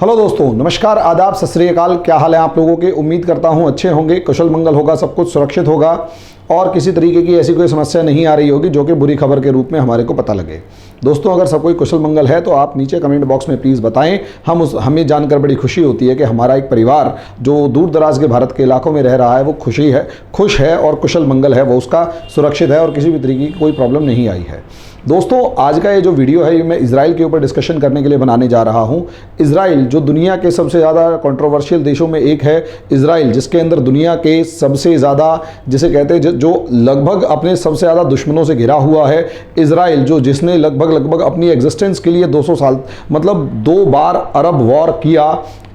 Hello दोस्तों, नमस्कार, आदाब, सत श्री अकाल। क्या हाल है आप लोगों के? उम्मीद करता हूं अच्छे होंगे, कुशल मंगल होगा, सब कुछ सुरक्षित होगा और किसी तरीके की ऐसी कोई समस्या नहीं आ रही होगी जो कि बुरी खबर के रूप में हमारे को पता लगे। दोस्तों, अगर सब कोई कुशल मंगल है तो आप नीचे कमेंट बॉक्स में प्लीज़ बताएं। हमें जानकर बड़ी खुशी होती है कि हमारा एक परिवार जो दूर दराज के भारत के इलाकों में रह रहा है वो खुश है और कुशल मंगल है, वो उसका सुरक्षित है और किसी भी तरीके की कोई प्रॉब्लम नहीं आई है। दोस्तों, आज का ये जो वीडियो है ये मैं इजराइल के ऊपर डिस्कशन करने के लिए बनाने जा रहा हूँ। इजराइल जो दुनिया के सबसे ज़्यादा कंट्रोवर्शियल देशों में एक है। इजराइल जिसके अंदर दुनिया के सबसे ज़्यादा, जिसे कहते हैं जो लगभग अपने सबसे ज़्यादा दुश्मनों से घिरा हुआ है। इजराइल जिसने लगभग अपनी एग्जिस्टेंस के लिए 200 साल मतलब 2 बार अरब वॉर किया,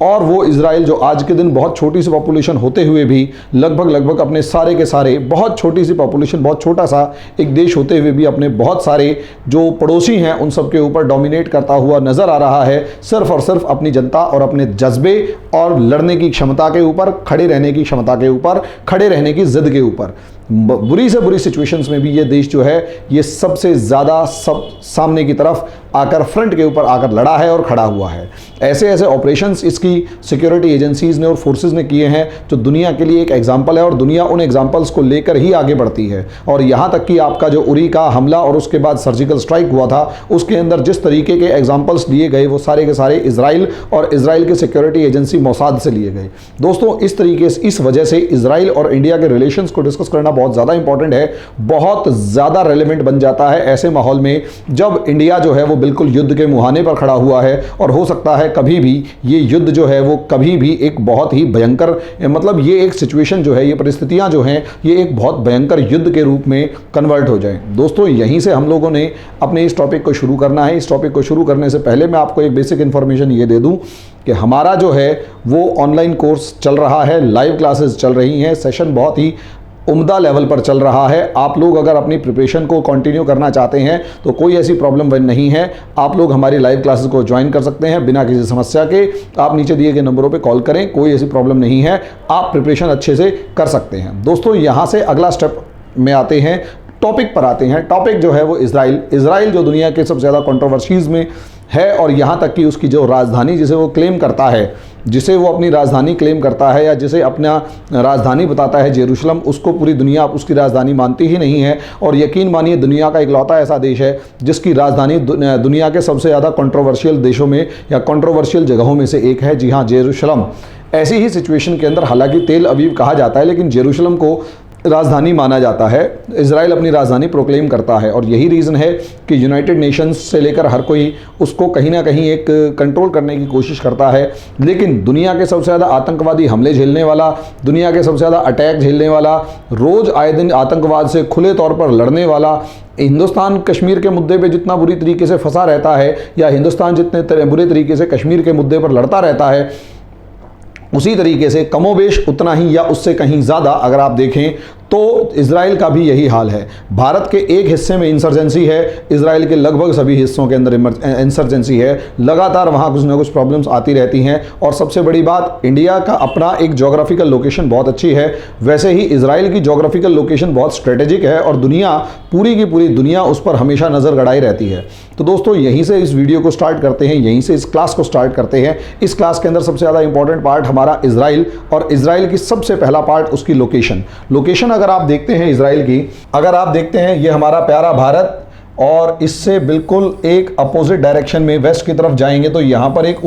और वो इजराइल जो आज के दिन बहुत छोटी सी पॉपुलेशन होते हुए भी लगभग अपने सारे के सारे, बहुत छोटी सी पॉपुलेशन, बहुत छोटा सा एक देश होते हुए भी अपने बहुत सारे जो पड़ोसी हैं उन सब के ऊपर डोमिनेट करता हुआ नजर आ रहा है, सिर्फ और सिर्फ अपनी जनता और अपने जज्बे और लड़ने की क्षमता के ऊपर, खड़े रहने की क्षमता के ऊपर, खड़े रहने की जिद के ऊपर। बुरी से बुरी सिचुएशंस में भी ये देश जो है ये सबसे ज़्यादा सामने की तरफ आकर, फ्रंट के ऊपर आकर लड़ा है और खड़ा हुआ है। ऐसे ऑपरेशंस इसकी सिक्योरिटी एजेंसीज ने और फोर्सेस ने किए हैं जो दुनिया के लिए एक एग्जाम्पल है, और दुनिया उन एग्जाम्पल्स को लेकर ही आगे बढ़ती है। और यहाँ तक कि आपका जो उरी का हमला और उसके बाद सर्जिकल स्ट्राइक हुआ था, उसके अंदर जिस तरीके के एग्जाम्पल्स लिए गए वो सारे के सारे इजराइल और इजराइल की सिक्योरिटी एजेंसी मोसाद से लिए गए। दोस्तों, इस वजह से इजराइल और इंडिया के रिलेशंस को डिस्कस करना बहुत ज़्यादा इंपॉर्टेंट है, बहुत ज़्यादा रेलेवेंट बन जाता है ऐसे माहौल में जब इंडिया जो है वो बिल्कुल युद्ध के मुहाने पर खड़ा हुआ है। और हो सकता है कभी भी ये युद्ध जो है वो कभी भी एक बहुत ही भयंकर, मतलब ये एक सिचुएशन जो है, ये परिस्थितियां जो हैं, ये एक बहुत भयंकर युद्ध के रूप में कन्वर्ट हो जाएं। दोस्तों, यहीं से हम लोगों ने अपने इस टॉपिक को शुरू करना है। इस टॉपिक को शुरू करने से पहले मैं आपको एक बेसिक इन्फॉर्मेशन ये दे दूं कि हमारा जो है वो ऑनलाइन कोर्स चल रहा है, लाइव क्लासेस चल रही हैं, सेशन बहुत ही उम्दा लेवल पर चल रहा है। आप लोग अगर अपनी प्रिपरेशन को कंटिन्यू करना चाहते हैं तो कोई ऐसी प्रॉब्लम नहीं है, आप लोग हमारी लाइव क्लासेस को ज्वाइन कर सकते हैं बिना किसी समस्या के। आप नीचे दिए गए नंबरों पे कॉल करें, कोई ऐसी प्रॉब्लम नहीं है, आप प्रिपरेशन अच्छे से कर सकते हैं। दोस्तों, यहाँ से अगला स्टेप में आते हैं, टॉपिक पर आते हैं। टॉपिक जो है वो इजराइल जो दुनिया के सबसे ज़्यादा कंट्रोवर्सीज में है, और यहाँ तक कि उसकी जो राजधानी जिसे वो क्लेम करता है, जिसे वो अपनी राजधानी क्लेम करता है या जिसे अपना राजधानी बताता है जेरूशलम, उसको पूरी दुनिया उसकी राजधानी मानती ही नहीं है। और यकीन मानिए, दुनिया का इकलौता ऐसा देश है जिसकी राजधानी दुनिया के सबसे ज़्यादा कंट्रोवर्शियल देशों में या कंट्रोवर्शियल जगहों में से एक है। जी हाँ, जेरूशलम। ऐसी ही सिचुएशन के अंदर हालांकि तेल अवीव कहा जाता है, लेकिन जेरूशलम को राजधानी माना जाता है। इजराइल अपनी राजधानी प्रोक्लेम करता है, और यही रीज़न है कि यूनाइटेड नेशंस से लेकर हर कोई उसको कहीं ना कहीं एक कंट्रोल करने की कोशिश करता है। लेकिन दुनिया के सबसे ज़्यादा आतंकवादी हमले झेलने वाला, दुनिया के सबसे ज़्यादा अटैक झेलने वाला, रोज़ आए दिन आतंकवाद से खुले तौर पर लड़ने वाला, हिंदुस्तान कश्मीर के मुद्दे पे जितना बुरी तरीके से फंसा रहता है, या हिंदुस्तान जितने बुरे तरीके से कश्मीर के मुद्दे पर लड़ता रहता है, उसी तरीके से कमोबेश उतना ही या उससे कहीं ज़्यादा अगर आप देखें तो इजराइल का भी यही हाल है। भारत के एक हिस्से में इंसर्जेंसी है, इजराइल के लगभग सभी हिस्सों के अंदर इंसर्जेंसी है। लगातार वहाँ कुछ ना कुछ प्रॉब्लम्स आती रहती हैं। और सबसे बड़ी बात, इंडिया का अपना एक जोग्राफिकल लोकेशन बहुत अच्छी है, वैसे ही इजराइल की जोग्राफिकल लोकेशन बहुत स्ट्रेटेजिक है, और दुनिया पूरी की पूरी दुनिया उस पर हमेशा नज़र गड़ाई रहती है। तो दोस्तों, यहीं से इस वीडियो को स्टार्ट करते हैं, यहीं से इस क्लास को स्टार्ट करते हैं। इस क्लास के अंदर सबसे ज़्यादा इंपॉर्टेंट पार्ट हमारा इजराइल, और इजराइल की सबसे पहला पार्ट उसकी लोकेशन अगर आप देखते हैं इजराइल की, अगर आप देखते हैं ये हमारा प्यारा भारत, और इससे बिल्कुल एक अपोजिट डायरेक्शन में वेस्ट की तरफ जाएंगे तो यहाँ पर एक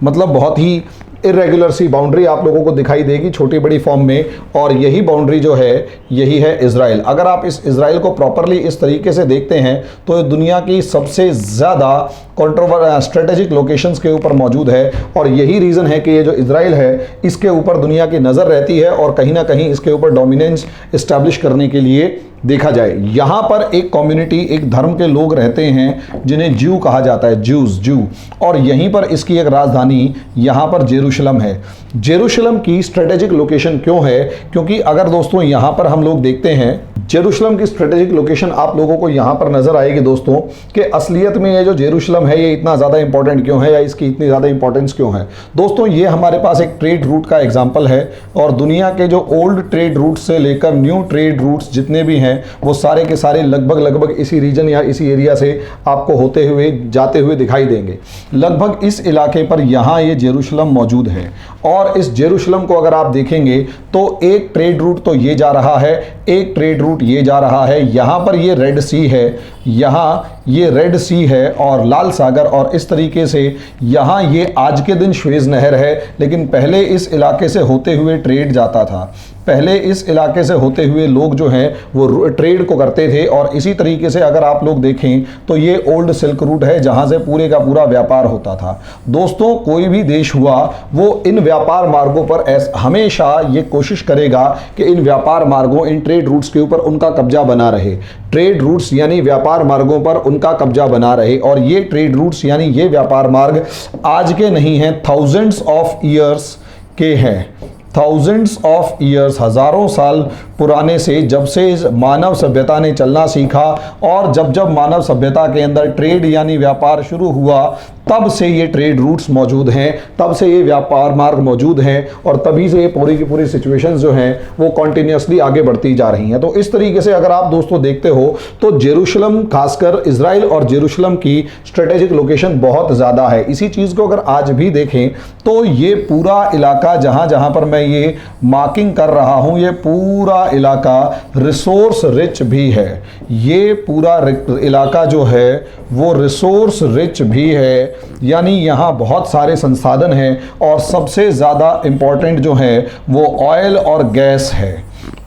मतलब बहुत ही इरेगुलर सी बाउंड्री आप लोगों को दिखाई देगी छोटी बड़ी फॉर्म में, और यही बाउंड्री जो है यही है इजराइल। अगर आप इस इजराइल को प्रॉपरली इस तरीके से देखते हैं तो दुनिया की सबसे ज़्यादा स्ट्रेटेजिक लोकेशंस के ऊपर मौजूद है, और यही रीज़न है कि ये जो इजराइल है इसके ऊपर दुनिया की नज़र रहती है, और कहीं ना कहीं इसके ऊपर डोमिनेंस इस्टेब्लिश करने के लिए देखा जाए। यहाँ पर एक कम्युनिटी, एक धर्म के लोग रहते हैं जिन्हें ज्यू कहा जाता है, ज्यू, और यहीं पर इसकी एक राजधानी यहाँ पर जेरूशलम है। जेरूशलम की स्ट्रेटेजिक लोकेशन क्यों है? क्योंकि अगर दोस्तों यहाँ पर हम लोग देखते हैं जेरूशलम की स्ट्रेटेजिक लोकेशन आप लोगों को यहाँ पर नजर आएगी दोस्तों कि असलियत में ये जो जेरूशलम है ये इतना ज़्यादा इंपॉर्टेंट क्यों है या इसकी इतनी ज़्यादा इंपॉर्टेंस क्यों है। दोस्तों ये हमारे पास एक ट्रेड रूट का एग्जाम्पल है और दुनिया के जो ओल्ड ट्रेड रूट से लेकर न्यू ट्रेड रूट्स जितने भी हैं वो सारे के सारे लगभग इसी रीजन या इसी एरिया से आपको होते हुए जाते हुए दिखाई देंगे। लगभग इस इलाके पर यहाँ ये जेरूशलम मौजूद है और इस जेरूशलम को अगर आप देखेंगे तो एक ट्रेड रूट तो ये जा रहा है, एक ट्रेड रूट ये जा रहा है, यहाँ पर ये रेड सी है, यहाँ ये रेड सी है और लाल सागर, और इस तरीके से यहाँ ये आज के दिन स्वेज नहर है। लेकिन पहले इस इलाके से होते हुए ट्रेड जाता था, पहले इस इलाके से होते हुए लोग जो हैं वो ट्रेड को करते थे और इसी तरीके से अगर आप लोग देखें तो ये ओल्ड सिल्क रूट है जहाँ से पूरे का पूरा व्यापार होता था। दोस्तों कोई भी देश हुआ वो इन व्यापार मार्गों पर हमेशा ये कोशिश करेगा कि इन व्यापार मार्गों, इन ट्रेड रूट्स के ऊपर उनका कब्जा बना रहे। ट्रेड रूट्स यानी व्यापार मार्गों पर उनका कब्जा बना रहे और ये ट्रेड रूट्स यानी ये व्यापार मार्ग आज के नहीं हैं, थाउजेंड्स ऑफ ईयर्स के हैं, थाउजेंड्स ऑफ ईयर्स, हज़ारों साल पुराने से, जब से मानव सभ्यता ने चलना सीखा और जब जब मानव सभ्यता के अंदर ट्रेड यानी व्यापार शुरू हुआ तब से ये ट्रेड रूट्स मौजूद हैं, तब से ये व्यापार मार्ग मौजूद हैं और तभी से ये पूरी की पूरी सिचुएशंस जो हैं वो कॉन्टिन्यूसली आगे बढ़ती जा रही हैं। तो इस तरीके से अगर आप दोस्तों देखते हो तो जेरूशलम, खासकर इजराइल और जेरूशलम की स्ट्रेटेजिक लोकेशन बहुत ज़्यादा है। इसी चीज़ को अगर आज भी देखें तो ये पूरा इलाका जहाँ जहाँ पर मैं ये मार्किंग कर रहा हूँ ये पूरा इलाका रिसोर्स रिच भी है, ये पूरा इलाका जो है वो रिसोर्स रिच भी है, यानी यहाँ बहुत सारे संसाधन हैं और सबसे ज़्यादा इम्पॉर्टेंट जो है वो ऑयल और गैस है,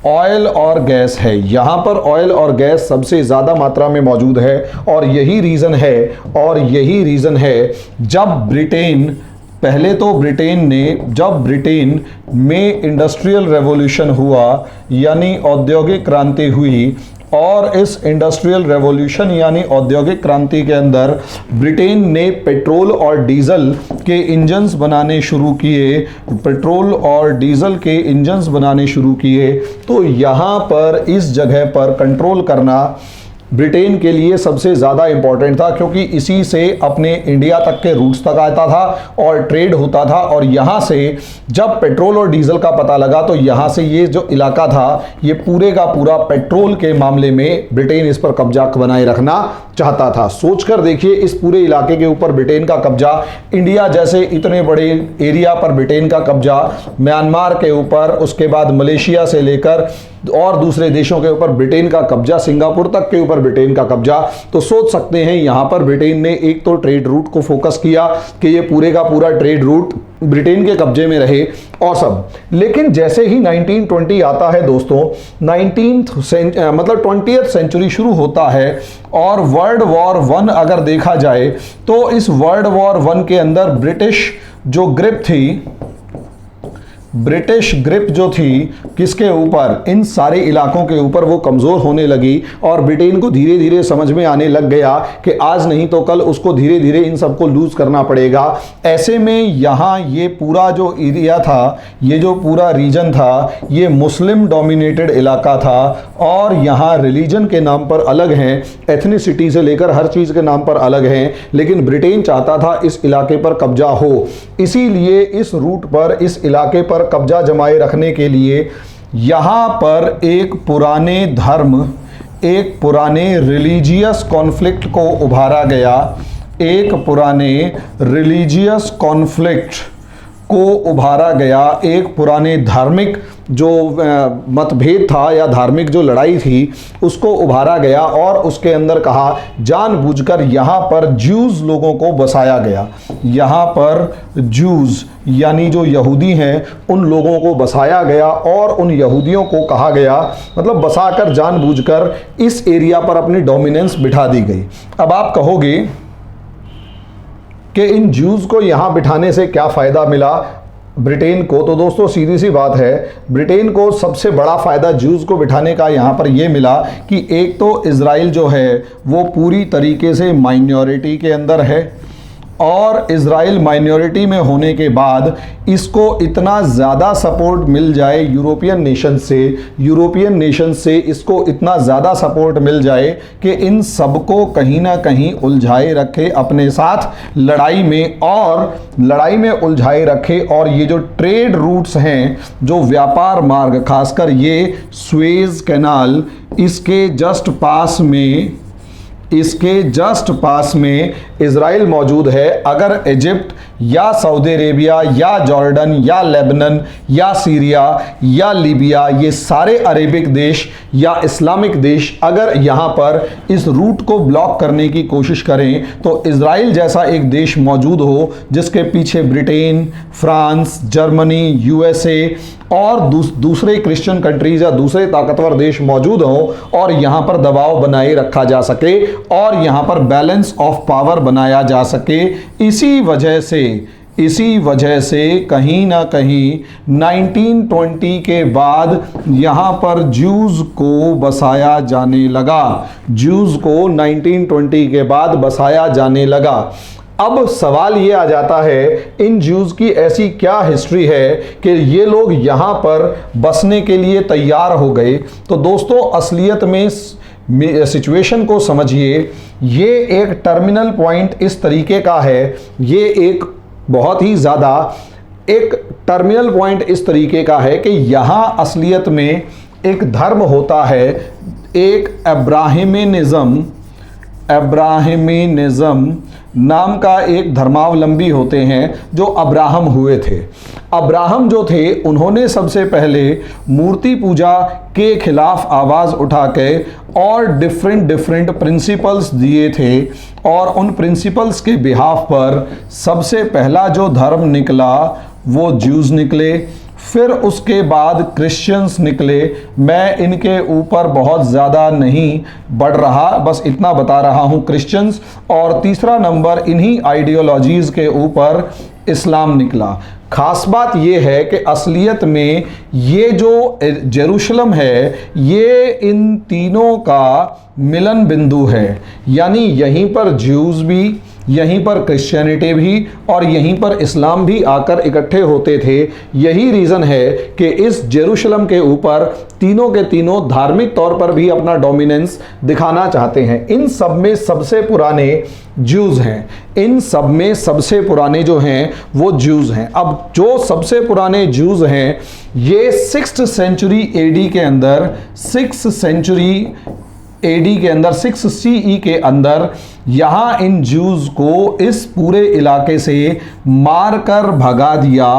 ऑयल और गैस है। यहाँ पर ऑयल और गैस सबसे ज़्यादा मात्रा में मौजूद है और यही रीज़न है जब ब्रिटेन, पहले तो ब्रिटेन ने, जब ब्रिटेन में इंडस्ट्रियल रेवोल्यूशन हुआ यानी औद्योगिक क्रांति हुई और इस इंडस्ट्रियल रेवोल्यूशन यानी औद्योगिक क्रांति के अंदर ब्रिटेन ने पेट्रोल और डीजल के इंजन्स बनाने शुरू किए, पेट्रोल और डीजल के इंजन्स बनाने शुरू किए, तो यहाँ पर इस जगह पर कंट्रोल करना ब्रिटेन के लिए सबसे ज़्यादा इम्पॉर्टेंट था क्योंकि इसी से अपने इंडिया तक के रूट्स तक आता था और ट्रेड होता था। और यहाँ से जब पेट्रोल और डीजल का पता लगा तो यहाँ से ये जो इलाका था ये पूरे का पूरा पेट्रोल के मामले में ब्रिटेन इस पर कब्जा बनाए रखना चाहता था। सोचकर देखिए इस पूरे इलाके के ऊपर ब्रिटेन का कब्जा, इंडिया जैसे इतने बड़े एरिया पर ब्रिटेन का कब्जा, म्यांमार के ऊपर, उसके बाद मलेशिया से लेकर और दूसरे देशों के ऊपर ब्रिटेन का कब्जा, सिंगापुर तक के ऊपर ब्रिटेन का कब्जा। तो सोच सकते हैं यहाँ पर ब्रिटेन ने एक तो ट्रेड रूट को फोकस किया कि ये पूरे का पूरा ट्रेड रूट ब्रिटेन के कब्जे में रहे और सब। लेकिन जैसे ही 1920 आता है दोस्तों, 20th सेंचुरी शुरू होता है और वर्ल्ड वॉर 1 अगर देखा जाए तो इस वर्ल्ड वॉर 1 के अंदर ब्रिटिश जो ग्रिप थी, ब्रिटिश ग्रिप जो थी किसके ऊपर, इन सारे इलाकों के ऊपर, वो कमज़ोर होने लगी और ब्रिटेन को धीरे धीरे समझ में आने लग गया कि आज नहीं तो कल उसको धीरे धीरे इन सबको लूज़ करना पड़ेगा। ऐसे में यहाँ ये पूरा जो एरिया था, ये जो पूरा रीजन था, ये मुस्लिम डोमिनेटेड इलाका था और यहाँ रिलीजन के नाम पर अलग हैं, एथनिसिटी से लेकर हर चीज़ के नाम पर अलग हैं, लेकिन ब्रिटेन चाहता था इस इलाके पर कब्जा हो। इसीलिए इस रूट पर, इस इलाके पर कब्जा जमाए रखने के लिए यहाँ पर एक पुराने धर्म, एक पुराने रिलीजियस कॉन्फ्लिक्ट को उभारा गया, एक पुराने रिलीजियस कॉन्फ्लिक्ट को उभारा गया, एक पुराने धार्मिक जो मतभेद था या धार्मिक जो लड़ाई थी उसको उभारा गया और उसके अंदर कहा जानबूझकर यहाँ पर ज्यूज़ लोगों को बसाया गया। यहाँ पर ज्यूज़ यानी जो यहूदी हैं उन लोगों को बसाया गया और उन यहूदियों को कहा गया, मतलब बसाकर जानबूझकर इस एरिया पर अपनी डोमिनेंस बिठा दी गई। अब आप कहोगे कि इन ज्यूज़ को यहाँ बिठाने से क्या फ़ायदा मिला ब्रिटेन को, तो दोस्तों सीधी सी बात है, ब्रिटेन को सबसे बड़ा फ़ायदा ज्यूज़ को बिठाने का यहाँ पर ये मिला कि एक तो इज़राइल जो है वो पूरी तरीके से माइनॉरिटी के अंदर है और इज़राइल माइनॉरिटी में होने के बाद इसको इतना ज़्यादा सपोर्ट मिल जाए यूरोपियन नेशन से इसको इतना ज़्यादा सपोर्ट मिल जाए कि इन सबको कहीं ना कहीं उलझाए रखे अपने साथ लड़ाई में उलझाए रखे। और ये जो ट्रेड रूट्स हैं, जो व्यापार मार्ग, खासकर ये सुएज कैनाल, इसके जस्ट पास में इज़राइल मौजूद है। अगर इजिप्ट या सऊदी अरेबिया या जॉर्डन या लेबनान या सीरिया या लीबिया, ये सारे अरेबिक देश या इस्लामिक देश अगर यहाँ पर इस रूट को ब्लॉक करने की कोशिश करें तो इज़राइल जैसा एक देश मौजूद हो जिसके पीछे ब्रिटेन, फ्रांस, जर्मनी, यूएसए और दूसरे क्रिश्चियन कंट्रीज या दूसरे ताकतवर देश मौजूद हों और यहाँ पर दबाव बनाए रखा जा सके और यहाँ पर बैलेंस ऑफ पावर बनाया जा सके। इसी वजह से कहीं ना कहीं 1920 के बाद यहाँ पर ज्यूज़ को बसाया जाने लगा। 1920 के बाद बसाया जाने लगा। अब सवाल ये आ जाता है, इन ज्यूज़ की ऐसी क्या हिस्ट्री है कि ये लोग यहाँ पर बसने के लिए तैयार हो गए। तो दोस्तों, असलियत में सिचुएशन को समझिए। ये एक टर्मिनल पॉइंट इस तरीके का है, ये एक बहुत ही ज़्यादा एक टर्मिनल पॉइंट इस तरीके का है कि यहाँ असलियत में एक धर्म होता है, एक अब्राहमिनिज्म नाम का एक धर्मावलंबी होते हैं जो अब्राहम हुए थे। अब्राहम जो थे उन्होंने सबसे पहले मूर्ति पूजा के खिलाफ आवाज़ उठा के और डिफरेंट प्रिंसिपल्स दिए थे और उन प्रिंसिपल्स के बिहाफ पर सबसे पहला जो धर्म निकला वो ज्यूज़ निकले, फिर उसके बाद क्रिश्चियंस निकले। मैं इनके ऊपर बहुत ज़्यादा नहीं बढ़ रहा, बस इतना बता रहा हूँ, क्रिश्चियंस। और तीसरा नंबर इन्हीं आइडियोलॉजीज़ के ऊपर इस्लाम निकला। खास बात यह है कि असलियत में ये जो जेरूशलम है ये इन तीनों का मिलन बिंदु है, यानी यहीं पर ज्यूज़ भी, यहीं पर क्रिश्चियनिटी भी और यहीं पर इस्लाम भी आकर इकट्ठे होते थे। यही रीज़न है कि इस जेरूशलम के ऊपर तीनों के तीनों धार्मिक तौर पर भी अपना डोमिनेंस दिखाना चाहते हैं। इन सब में सबसे पुराने ज्यूज़ हैं, इन सब में सबसे पुराने जो हैं वो ज्यूज़ हैं। अब जो सबसे पुराने ज्यूज़ हैं ये 6th सेंचुरी एडी के अंदर, 6th सेंचुरी एडी के अंदर, 6 CE के अंदर यहाँ इन ज्यूज़ को इस पूरे इलाके से मारकर भगा दिया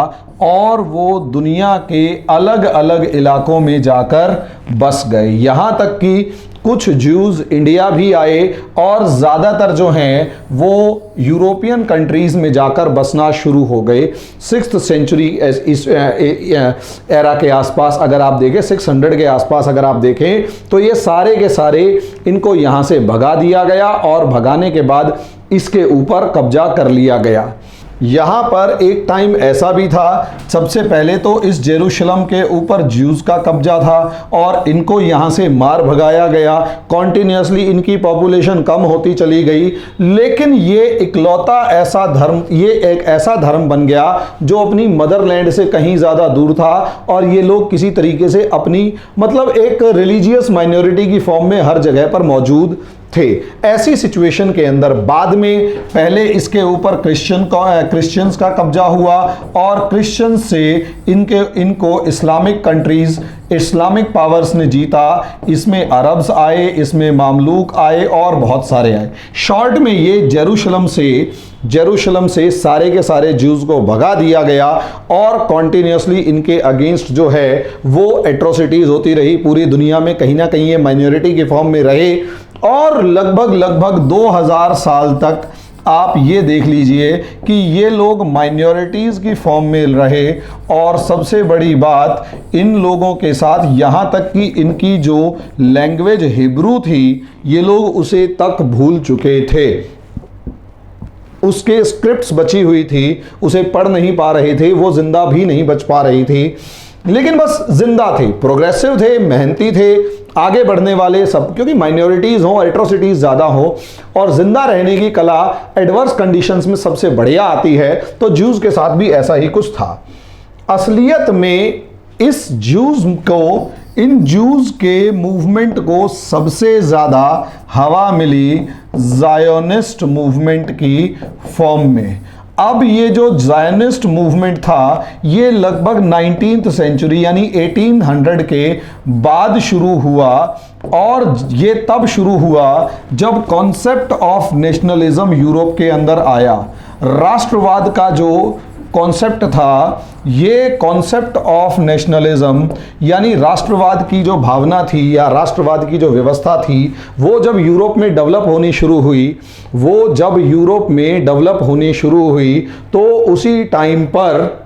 और वो दुनिया के अलग अलग इलाकों में जाकर बस गए। यहाँ तक कि कुछ ज्यूज़ इंडिया भी आए और ज़्यादातर जो हैं वो यूरोपियन कंट्रीज़ में जाकर बसना शुरू हो गए। 6th सेंचुरी इस एरा के आसपास अगर आप देखें, 600 के आसपास अगर आप देखें तो ये सारे के सारे इनको यहाँ से भगा दिया गया और भगाने के बाद इसके ऊपर कब्जा कर लिया गया। यहाँ पर एक टाइम ऐसा भी था, सबसे पहले तो इस जेरूशलम के ऊपर ज्यूज़ का कब्जा था और इनको यहाँ से मार भगाया गया। कॉन्टिन्यूसली इनकी पॉपुलेशन कम होती चली गई, लेकिन ये इकलौता ऐसा धर्म, ये एक ऐसा धर्म बन गया जो अपनी मदरलैंड से कहीं ज़्यादा दूर था और ये लोग किसी तरीके से अपनी मतलब एक रिलीजियस माइनॉरिटी की फॉर्म में हर जगह पर मौजूद थे। ऐसी सिचुएशन के अंदर बाद में पहले इसके ऊपर क्रिश्चियंस का कब्जा हुआ और क्रिश्चियंस से इनको इस्लामिक कंट्रीज, इस्लामिक पावर्स ने जीता। इसमें अरब्स आए, इसमें मामलूक आए और बहुत सारे आए। शॉर्ट में ये जेरूशलम से सारे के सारे ज्यूज़ को भगा दिया गया और कॉन्टिन्यूसली इनके अगेंस्ट जो है वो एट्रोसिटीज़ होती रही। पूरी दुनिया में कहीं ना कहीं ये माइनॉरिटी के फॉर्म में रहे और लगभग 2000 साल तक आप ये देख लीजिए कि ये लोग माइनॉरिटीज़ की फॉर्म में रहे। और सबसे बड़ी बात, इन लोगों के साथ यहाँ तक कि इनकी जो लैंग्वेज हिब्रू थी ये लोग उसे तक भूल चुके थे। उसके स्क्रिप्ट्स बची हुई थी, उसे पढ़ नहीं पा रहे थे, वो जिंदा भी नहीं बच पा रही थी। लेकिन बस जिंदा थे, प्रोग्रेसिव थे, मेहनती थे, आगे बढ़ने वाले सब, क्योंकि माइनॉरिटीज हो, एट्रोसिटीज ज्यादा हो और जिंदा रहने की कला एडवर्स कंडीशंस में सबसे बढ़िया आती है, तो ज्यूज के साथ भी ऐसा ही कुछ था। असलियत में इस ज्यूज को, इन ज्यूज के मूवमेंट को सबसे ज्यादा हवा मिली ज़ायोनिस्ट मूवमेंट की फॉर्म में। अब ये जो ज़ायोनिस्ट मूवमेंट था ये लगभग 19th सेंचुरी यानी 1800 के बाद शुरू हुआ, और ये तब शुरू हुआ जब कॉन्सेप्ट ऑफ नेशनलिज्म यूरोप के अंदर आया। राष्ट्रवाद का जो कॉन्सेप्ट था, ये कॉन्सेप्ट ऑफ नेशनलिज्म यानी राष्ट्रवाद की जो भावना थी या राष्ट्रवाद की जो व्यवस्था थी, वो जब यूरोप में डेवलप होनी शुरू हुई, तो उसी टाइम पर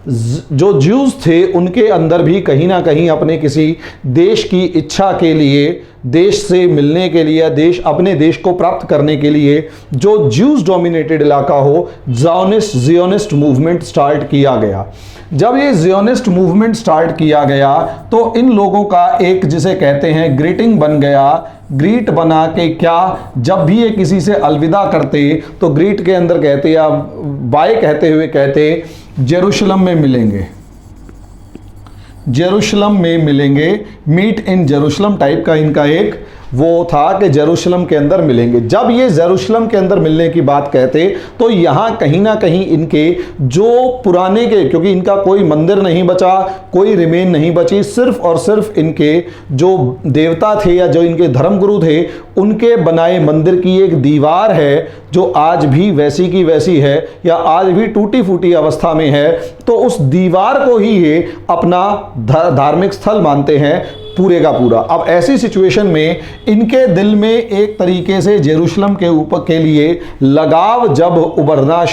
जो ज्यूज थे उनके अंदर भी कहीं ना कहीं अपने किसी देश की इच्छा के लिए, देश से मिलने के लिए, अपने देश को प्राप्त करने के लिए जो ज्यूज डोमिनेटेड इलाका हो, ज़ियोनिस्ट मूवमेंट स्टार्ट किया गया। जब ये ज़ियोनिस्ट मूवमेंट स्टार्ट किया गया तो इन लोगों का एक, जिसे कहते हैं, ग्रीटिंग बन गया। ग्रीट बना के क्या, जब भी ये किसी से अलविदा करते तो ग्रीट के अंदर कहते या बाय कहते हुए कहते जेरूशलम में मिलेंगे, जेरूशलम में मिलेंगे, मीट इन जेरूशलम टाइप का इनका एक वो था कि जेरूशलम के अंदर मिलेंगे। जब ये जेरूशलम के अंदर मिलने की बात कहते तो यहाँ कहीं ना कहीं इनके जो पुराने के, क्योंकि इनका कोई मंदिर नहीं बचा, कोई रिमेन नहीं बची, सिर्फ और सिर्फ इनके जो देवता थे या जो इनके धर्मगुरु थे उनके बनाए मंदिर की एक दीवार है जो आज भी वैसी की वैसी है या आज भी टूटी फूटी अवस्था में है, तो उस दीवार को ही ये अपना धार्मिक स्थल मानते हैं पूरे का पूरा। अब ऐसी सिचुएशन में इनके दिल में एक तरीके से जेरूशलम के ऊपर के लिए लगाव जब उभरना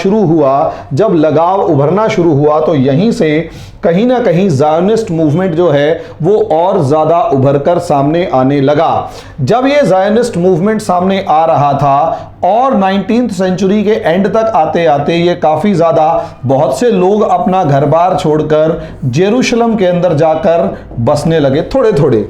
शुरू हुआ तो यहीं से कहीं ना कहीं ज़ायोनिस्ट मूवमेंट जो है वो और ज़्यादा उभर कर सामने आने लगा। जब ये ज़ायोनिस्ट मूवमेंट सामने आ रहा था और 19th सेंचुरी के एंड तक आते आते ये काफ़ी ज़्यादा, बहुत से लोग अपना घर बार छोड़कर जेरूशलम के अंदर जाकर बसने लगे थोड़े थोड़े।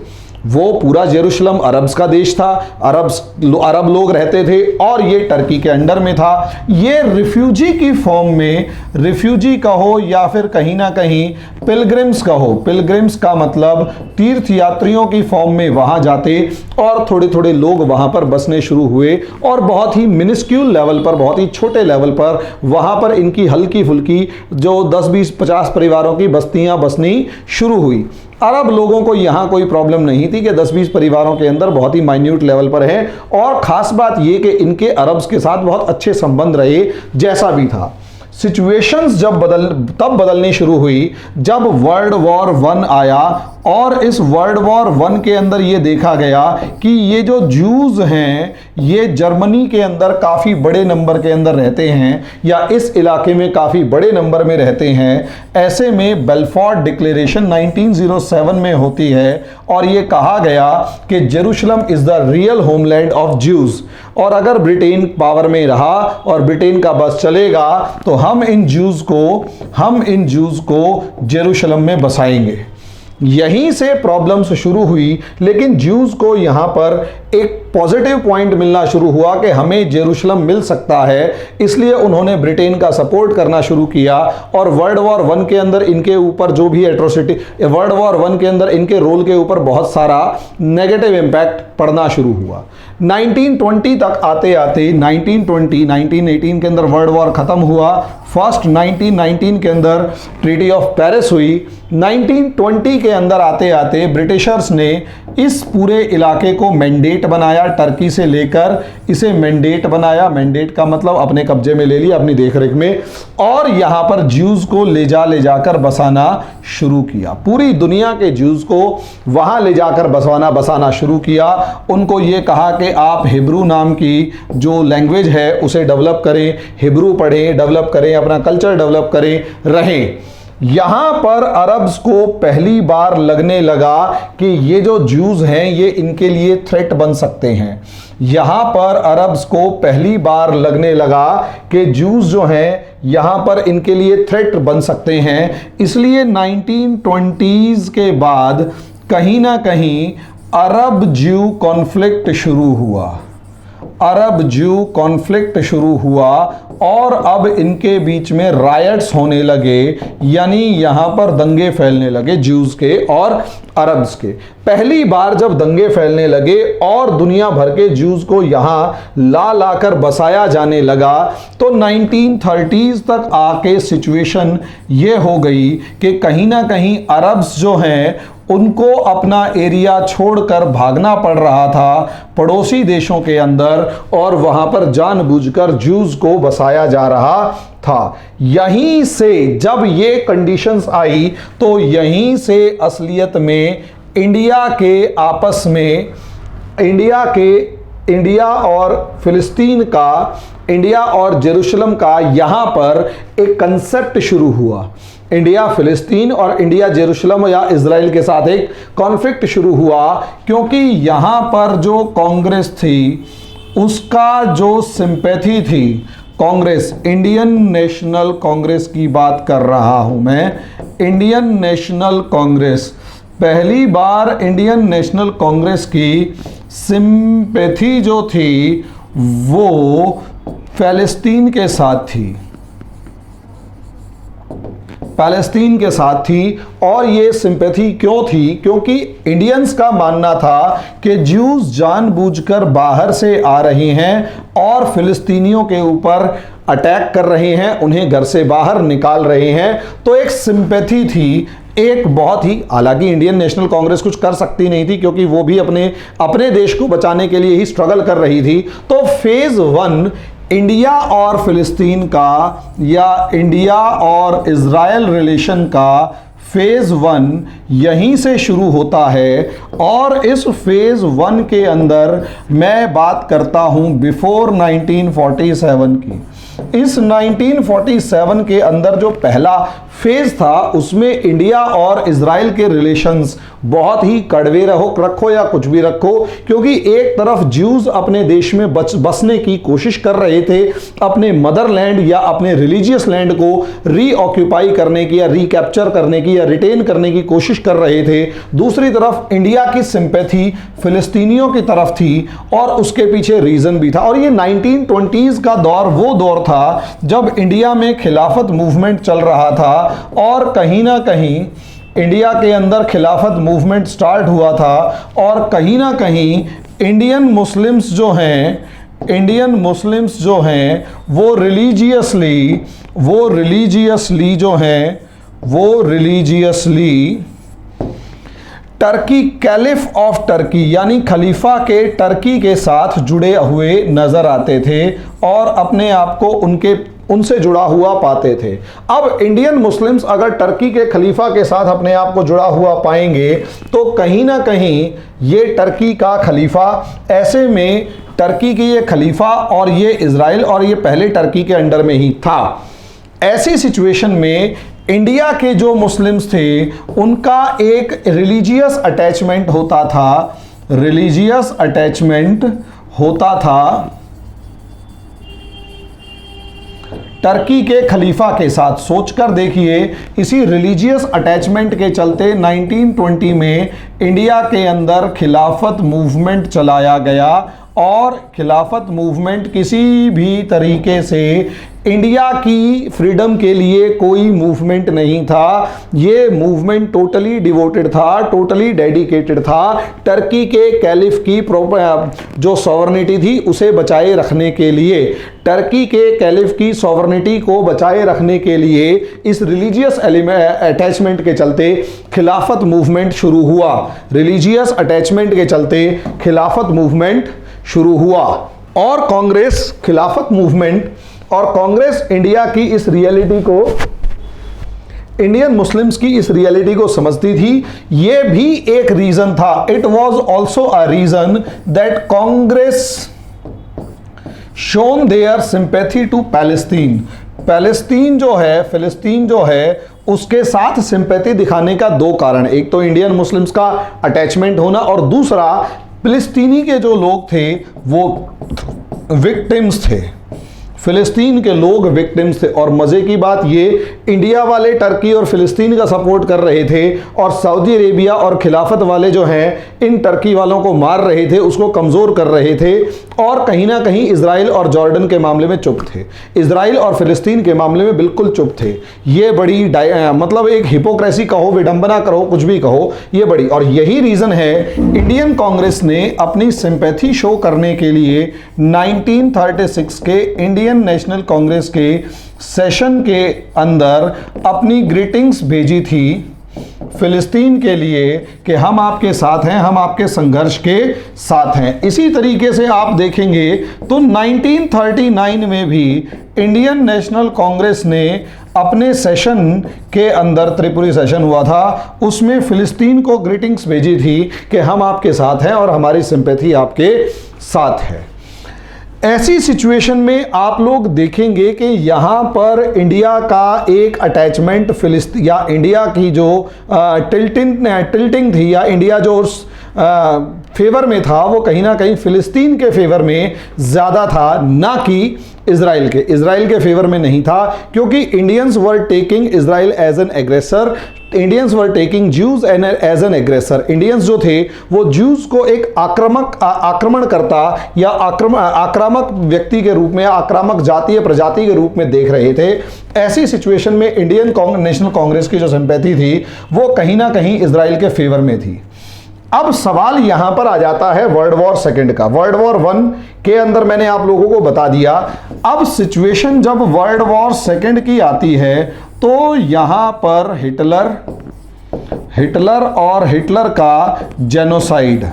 वो पूरा जेरूशलम अरब्स का देश था, अरब लोग रहते थे और ये टर्की के अंडर में था। ये रिफ्यूजी की फॉर्म में, रिफ्यूजी कहो या फिर कहीं ना कहीं पिलग्रिम्स कहो, पिलग्रिम्स का मतलब तीर्थ यात्रियों की फॉर्म में वहां जाते और थोड़े थोड़े लोग वहां पर बसने शुरू हुए और बहुत ही मिनिस्क्यूल लेवल पर, बहुत ही छोटे लेवल पर वहां पर इनकी हल्की फुल्की जो 10, 20, 50 परिवारों की बस्तियां बसनी शुरू हुई। अरब लोगों को यहाँ कोई प्रॉब्लम नहीं थी कि 10-20 परिवारों के अंदर बहुत ही माइन्यूट लेवल पर है, और ख़ास बात ये कि इनके अरब्स के साथ बहुत अच्छे संबंध रहे। जैसा भी था, सिचुएशंस जब बदलनी शुरू हुई जब वर्ल्ड वॉर 1 आया, और इस वर्ल्ड वॉर 1 के अंदर ये देखा गया कि ये जो ज्यूज हैं ये जर्मनी के अंदर काफ़ी बड़े नंबर के अंदर रहते हैं या इस इलाके में काफ़ी बड़े नंबर में रहते हैं। ऐसे में बेल्फोर्ट डिक्लेरेशन 1907 में होती है और ये कहा गया कि Jerusalem is the real homeland of Jews, और अगर ब्रिटेन पावर में रहा और ब्रिटेन का बस चलेगा तो हम इन ज्यूज को जेरूशलम में बसाएंगे। यहीं से प्रॉब्लम्स शुरू हुई, लेकिन ज्यूज को यहां पर एक पॉजिटिव पॉइंट मिलना शुरू हुआ कि हमें जेरूशलम मिल सकता है, इसलिए उन्होंने ब्रिटेन का सपोर्ट करना शुरू किया। और वर्ल्ड वॉर 1 के अंदर इनके ऊपर जो भी एट्रोसिटी, वर्ल्ड वॉर 1 के अंदर इनके रोल के ऊपर बहुत सारा नेगेटिव इम्पैक्ट पड़ना शुरू हुआ। 1920 तक आते आते 1918 के अंदर वर्ल्ड वॉर खत्म हुआ। फर्स्ट 1919 के अंदर ट्रीटी ऑफ पेरिस हुई। 1920 के अंदर आते आते ब्रिटिशर्स ने इस पूरे इलाके को मैंडेट बनाया, टर्की से लेकर इसे मैंडेट बनाया। मैंडेट का मतलब अपने कब्जे में ले लिया, अपनी देखरेख में, और यहाँ पर ज्यूज को ले जाकर बसाना शुरू किया। पूरी दुनिया के ज्यूज को वहाँ ले जाकर बसाना शुरू किया। उनको ये कहा कि आप हिब्रू नाम की जो लैंग्वेज है उसे डेवलप करें, हिब्रू पढ़ें, डेवलप करें, अपना कल्चर डेवलप करें, रहें। यहां पर अरब्स को पहली बार लगने लगा कि ये जो ज्यूज हैं ये इनके लिए थ्रेट बन सकते हैं। यहां पर अरब्स को पहली बार लगने लगा कि ज्यूज जो हैं यहां पर इनके लिए थ्रेट बन सकते हैं। इसलिए 1920s के बाद कहीं ना कहीं अरब ज्यू कॉन्फ्लिक्ट शुरू हुआ। अरब ज्यू कॉन्फ्लिक्ट शुरू हुआ और अब इनके बीच में रायट्स होने लगे, यानी यहां पर दंगे फैलने लगे ज्यूज के और अरब्स के। पहली बार जब दंगे फैलने लगे और दुनिया भर के ज्यूज को यहां ला कर बसाया जाने लगा, तो 1930s तक आके सिचुएशन ये हो गई कि कहीं ना कहीं अरब्स जो हैं उनको अपना एरिया छोड़कर भागना पड़ रहा था पड़ोसी देशों के अंदर, और वहां पर जानबूझकर ज्यूज को बसाया जा रहा था। यहीं से जब ये कंडीशंस आई तो यहीं से असलियत में इंडिया के आपस में इंडिया और फिलिस्तीन का, इंडिया और जेरूशलम का यहां पर एक कंसेप्ट शुरू हुआ। इंडिया फिलिस्तीन और इंडिया जेरूशलम या इजराइल के साथ एक कॉन्फ्लिक्ट शुरू हुआ, क्योंकि यहां पर जो कांग्रेस थी उसका जो सिंपैथी थी, कांग्रेस, इंडियन नेशनल कांग्रेस की बात कर रहा हूं मैं, इंडियन नेशनल कांग्रेस, पहली बार इंडियन नेशनल कांग्रेस की सिंपैथी जो थी वो फ़लस्तीन के साथ थी, पैलेस्टीन के साथ थी। और ये सिंपैथी क्यों थी? क्योंकि इंडियंस का मानना था कि ज्यूज जानबूझकर बाहर से आ रहे हैं और फिलिस्तीनियों के ऊपर अटैक कर रहे हैं, उन्हें घर से बाहर निकाल रहे हैं। तो एक सिंपैथी थी, एक बहुत ही, हालांकि इंडियन नेशनल कांग्रेस कुछ कर सकती नहीं थी क्योंकि वो भी अपने देश को बचाने के लिए ही स्ट्रगल कर रही थी। तो फेज 1 इंडिया और फिलिस्तीन का या इंडिया और इजराइल रिलेशन का फेज 1 यहीं से शुरू होता है। और इस फेज 1 के अंदर मैं बात करता हूं बिफोर 1947 की। इस 1947 के अंदर जो पहला फेज था उसमें इंडिया और इजराइल के रिलेशंस बहुत ही कड़वे रखो या कुछ भी रखो, क्योंकि एक तरफ ज्यूज अपने देश में बसने की कोशिश कर रहे थे, अपने मदरलैंड या अपने रिलीजियस लैंड को रीऑक्यूपाई करने की या रिकैप्चर करने की या रिटेन करने की कोशिश कर रहे थे। दूसरी तरफ इंडिया की सिंपैथी फिलिस्तीनियों की तरफ थी और उसके पीछे रीजन भी था। और ये 1920s का दौर वो दौर था जब इंडिया में खिलाफत मूवमेंट चल रहा था और कहीं ना कहीं इंडिया के अंदर खिलाफत मूवमेंट स्टार्ट हुआ था और कहीं ना कहीं इंडियन मुस्लिम्स जो हैं वो religiously Turkey, caliph of Turkey यानी खलीफा के टर्की के साथ जुड़े हुए नजर आते थे और अपने आप को उनसे जुड़ा हुआ पाते थे। अब इंडियन मुस्लिम्स अगर टर्की के खलीफा के साथ अपने आप को जुड़ा हुआ पाएंगे तो कहीं ना कहीं ये टर्की का खलीफा, ऐसे में टर्की की ये खलीफा और ये इजराइल और ये पहले टर्की के अंडर में ही था। ऐसी सिचुएशन में इंडिया के जो मुस्लिम्स थे उनका एक रिलीजियस अटैचमेंट होता था टर्की के खलीफा के साथ। सोचकर देखिए, इसी रिलीजियस अटैचमेंट के चलते 1920 में इंडिया के अंदर खिलाफत मूवमेंट चलाया गया और खिलाफत मूवमेंट किसी भी तरीके से इंडिया की फ्रीडम के लिए कोई मूवमेंट नहीं था। ये मूवमेंट टोटली डिवोटेड था, टोटली डेडिकेटेड था टर्की के कैलिफ की जो सॉवरेनिटी थी उसे बचाए रखने के लिए। टर्की के कैलिफ की सॉवरेनिटी को बचाए रखने के लिए इस रिलीजियस अटैचमेंट के चलते खिलाफत मूवमेंट शुरू हुआ। रिलीजियस अटैचमेंट के चलते खिलाफत मूवमेंट शुरू हुआ और कांग्रेस खिलाफत मूवमेंट और कांग्रेस इंडिया की इस रियलिटी को, इंडियन मुस्लिम्स की इस रियलिटी को समझती थी। यह भी एक रीजन था, it was also a reason that Congress shown their sympathy to Palestine. Palestine जो है, फिलिस्तीन जो है, उसके साथ सिंपैथी दिखाने का दो कारण, एक तो इंडियन मुस्लिम्स का अटैचमेंट होना और दूसरा फिलिस्तीनी के जो लोग थे वो विक्टिम्स थे, फिलिस्तीन के लोग विक्टिम्स थे। और मज़े की बात ये, इंडिया वाले टर्की और फिलिस्तीन का सपोर्ट कर रहे थे और सऊदी अरेबिया और खिलाफत वाले जो हैं इन टर्की वालों को मार रहे थे, उसको कमज़ोर कर रहे थे और कहीं ना कहीं इजराइल और जॉर्डन के मामले में चुप थे, इजराइल और फिलिस्तीन के मामले में बिल्कुल चुप थे। ये बड़ी मतलब एक हिपोक्रेसी कहो, विडंबना कहो, कुछ भी कहो, ये बड़ी, और यही रीज़न है इंडियन कांग्रेस ने अपनी सिंपैथी शो करने के लिए 1936 के इंडियन नेशनल कांग्रेस के सेशन के अंदर अपनी ग्रीटिंग्स भेजी थी फिलिस्तीन के लिए कि हम आपके साथ हैं, हम आपके संघर्ष के साथ हैं। इसी तरीके से आप देखेंगे तो 1939 में भी इंडियन नेशनल कांग्रेस ने अपने सेशन के अंदर, त्रिपुरी सेशन हुआ था, उसमें फिलिस्तीन को ग्रीटिंग्स भेजी थी कि हम आपके साथ हैं और हमारी सिंपैथी आपके साथ है। ऐसी सिचुएशन में आप लोग देखेंगे कि यहाँ पर इंडिया का एक अटैचमेंट फिलिस्तीन या इंडिया की जो टिल्टिंग थी या इंडिया जो फेवर में था वो कहीं ना कहीं फिलिस्तीन के फेवर में ज़्यादा था, ना कि इजराइल के फेवर में नहीं था, क्योंकि Indians were taking Israel as an aggressor, Indians were taking Jews as an aggressor. Indians जो थे वो ज्यूज को एक आक्रमणकर्ता या आक्रामक व्यक्ति के रूप में, आक्रामक जाति या प्रजाति के रूप में देख रहे थे। ऐसी सिचुएशन में इंडियन नेशनल कांग्रेस की जो सिंपैथी थी वो कहीं ना कहीं इजराइल के फेवर में थी। अब सवाल यहां पर आ जाता है वर्ल्ड वॉर सेकेंड का। वर्ल्ड वॉर वन के अंदर मैंने आप लोगों को बता दिया। अब सिचुएशन जब वर्ल्ड वॉर सेकेंड की आती है तो यहां पर हिटलर और हिटलर का जेनोसाइड,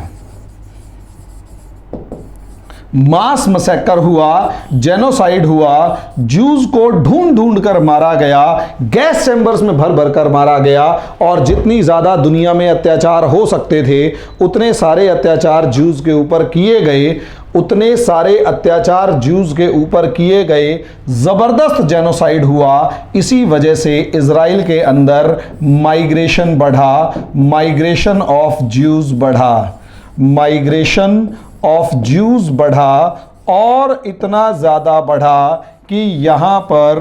मास मसैकर हुआ, जेनोसाइड हुआ, ज्यूज को ढूंढ ढूंढ कर मारा गया, गैस चैम्बर्स में भर भर कर मारा गया, और जितनी ज़्यादा दुनिया में अत्याचार हो सकते थे उतने सारे अत्याचार ज्यूज के ऊपर किए गए, उतने सारे अत्याचार ज्यूज के ऊपर किए गए, ज़बरदस्त जेनोसाइड हुआ। इसी वजह से इजराइल के अंदर माइग्रेशन बढ़ा, माइग्रेशन ऑफ ज्यूज बढ़ा, माइग्रेशन ऑफ ज्यूज बढ़ा, और इतना ज़्यादा बढ़ा कि यहाँ पर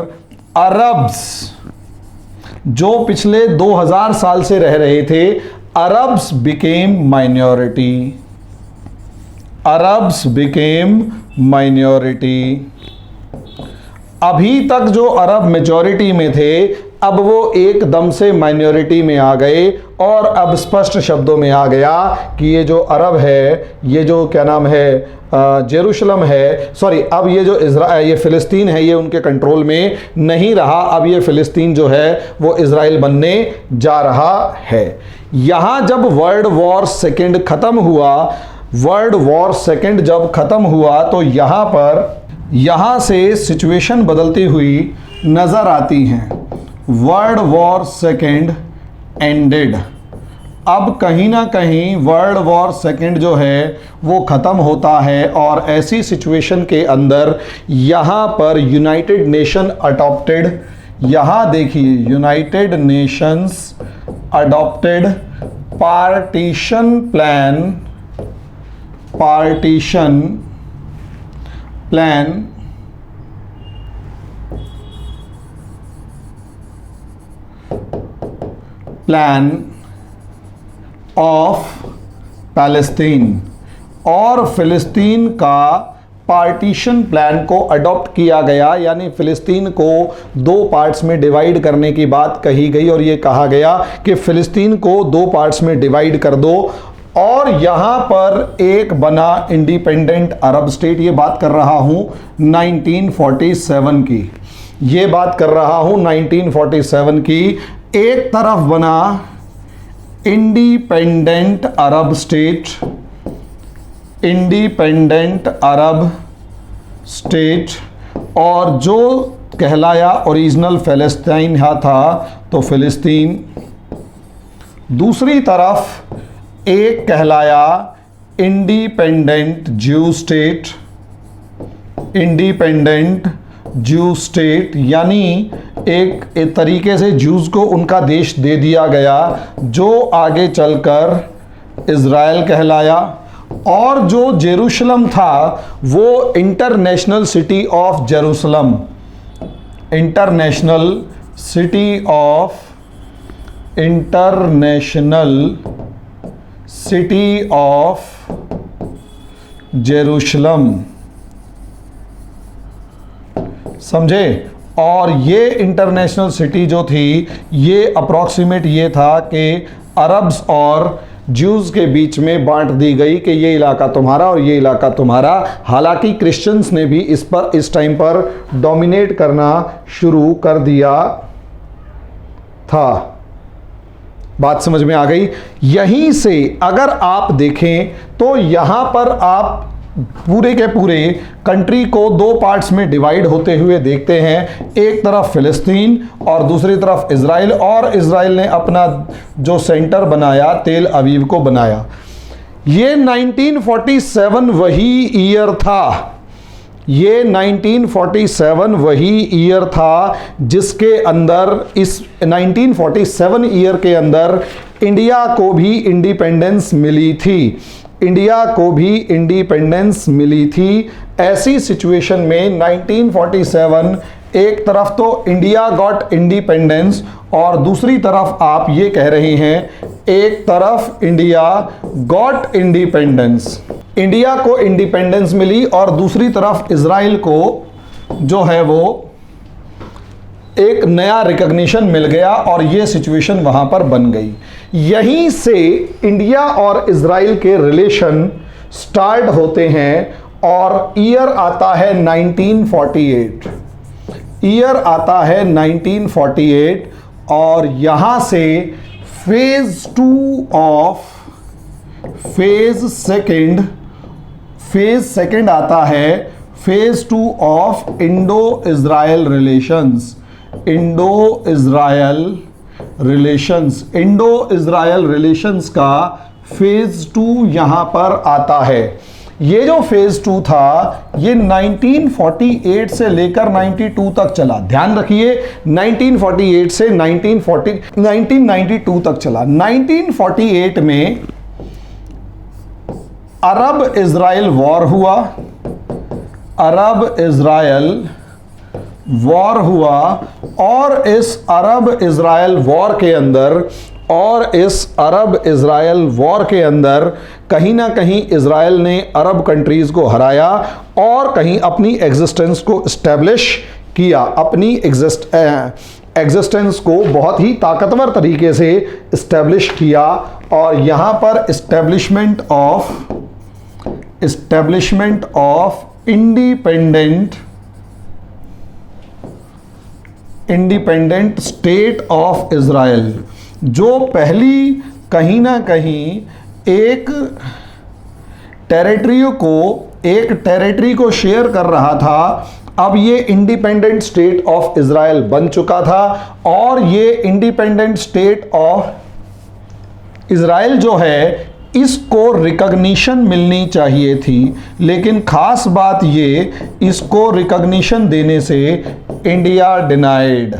अरब्स जो पिछले 2000 साल से रह रहे थे, Arabs became minority, Arabs became minority. अभी तक जो अरब मेजॉरिटी में थे अब वो एकदम से माइनॉरिटी में आ गए, और अब स्पष्ट शब्दों में आ गया कि ये जो अरब है, ये जो क्या नाम है जेरूशलम है, सॉरी, अब ये जो ये फ़िलिस्तीन है ये उनके कंट्रोल में नहीं रहा। अब ये फ़िलिस्तीन जो है वो इज़राइल बनने जा रहा है। यहाँ जब वर्ल्ड वॉर सेकेंड ख़त्म हुआ, वर्ल्ड वॉर सेकेंड जब ख़त्म हुआ तो यहाँ से सिचुएशन बदलती हुई नज़र आती हैं। World war second ended. अब कहीं ना कहीं वर्ल्ड वॉर सेकेंड जो है वो ख़त्म होता है, और ऐसी सिचुएशन के अंदर यहाँ पर यूनाइटेड नेशन अडॉप्टेड, यहाँ देखिए United Nations adopted partition plan of Palestine, और फिलिस्तीन का पार्टीशन प्लान को अडॉप्ट किया गया, यानी फिलिस्तीन को दो पार्ट्स में डिवाइड करने की बात कही गई, और ये कहा गया कि फिलिस्तीन को दो पार्ट्स में डिवाइड कर दो, और यहाँ पर एक बना इंडिपेंडेंट अरब स्टेट। ये बात कर रहा हूँ 1947 की, ये बात कर रहा हूँ 1947 की। एक तरफ बना इंडिपेंडेंट अरब स्टेट, इंडिपेंडेंट अरब स्टेट, और जो कहलाया ओरिजिनल फ़लस्तीन था तो फ़िलिस्तीन। दूसरी तरफ एक कहलाया इंडिपेंडेंट ज्यू स्टेट, इंडिपेंडेंट ज्यू स्टेट, यानी एक तरीके से ज्यूज को उनका देश दे दिया गया जो आगे चलकर इज़राइल कहलाया। और जो जेरूशलम था वो international city of Jerusalem, international city of Jerusalem, समझे। और ये इंटरनेशनल सिटी जो थी ये अप्रॉक्सीमेट ये था कि अरब्स और ज्यूज के बीच में बांट दी गई कि ये इलाका तुम्हारा और ये इलाका तुम्हारा। हालांकि क्रिश्चियंस ने भी इस टाइम पर डोमिनेट करना शुरू कर दिया था। बात समझ में आ गई। यहीं से अगर आप देखें तो यहां पर आप पूरे के पूरे कंट्री को दो पार्ट्स में डिवाइड होते हुए देखते हैं। एक तरफ फिलिस्तीन और दूसरी तरफ इज़राइल, और इज़राइल ने अपना जो सेंटर बनाया तेल अवीव को बनाया। ये 1947 वही ईयर था, ये 1947 वही ईयर था जिसके अंदर, इस 1947 ईयर के अंदर इंडिया को भी इंडिपेंडेंस मिली थी, इंडिया को भी इंडिपेंडेंस मिली थी। ऐसी सिचुएशन में 1947 एक तरफ तो इंडिया गॉट इंडिपेंडेंस और दूसरी तरफ आप ये कह रहे हैं एक तरफ इंडिया गॉट इंडिपेंडेंस, इंडिया को इंडिपेंडेंस मिली और दूसरी तरफ इज़राइल को जो है वो एक नया रिकॉग्निशन मिल गया और ये सिचुएशन वहां पर बन गई। यहीं से इंडिया और इज़राइल के रिलेशन स्टार्ट होते हैं और ईयर आता है 1948, ईयर आता है 1948 और यहां से फेज 2 ऑफ फेज सेकंड आता है, phase 2 of Indo Israel relations, Indo Israel relations का फेज 2 यहां पर आता है। ये जो फेज 2 था ये 1948 से लेकर 92 तक चला। ध्यान रखिए 1948 से 1992 तक चला। 1948 में अरब इज़राइल वॉर हुआ, अरब इज़राइल वॉर हुआ और इस अरब इज़राइल वॉर के अंदर कहीं ना कहीं इज़राइल ने अरब कंट्रीज़ को हराया और कहीं अपनी एग्जिस्टेंस को इस्टेब्लिश किया, अपनी एग्जिस्टेंस को बहुत ही ताकतवर तरीके से इस्टेब्लिश किया। और यहाँ पर establishment of independent state of Israel, जो पहली कहीं ना कहीं एक टेरिटरी को शेयर कर रहा था, अब ये इंडिपेंडेंट स्टेट ऑफ इज़राइल बन चुका था। और ये इंडिपेंडेंट स्टेट ऑफ इज़राइल जो है इसको रिकॉग्निशन मिलनी चाहिए थी, लेकिन खास बात ये इसको रिकॉग्निशन देने से इंडिया डिनाइड।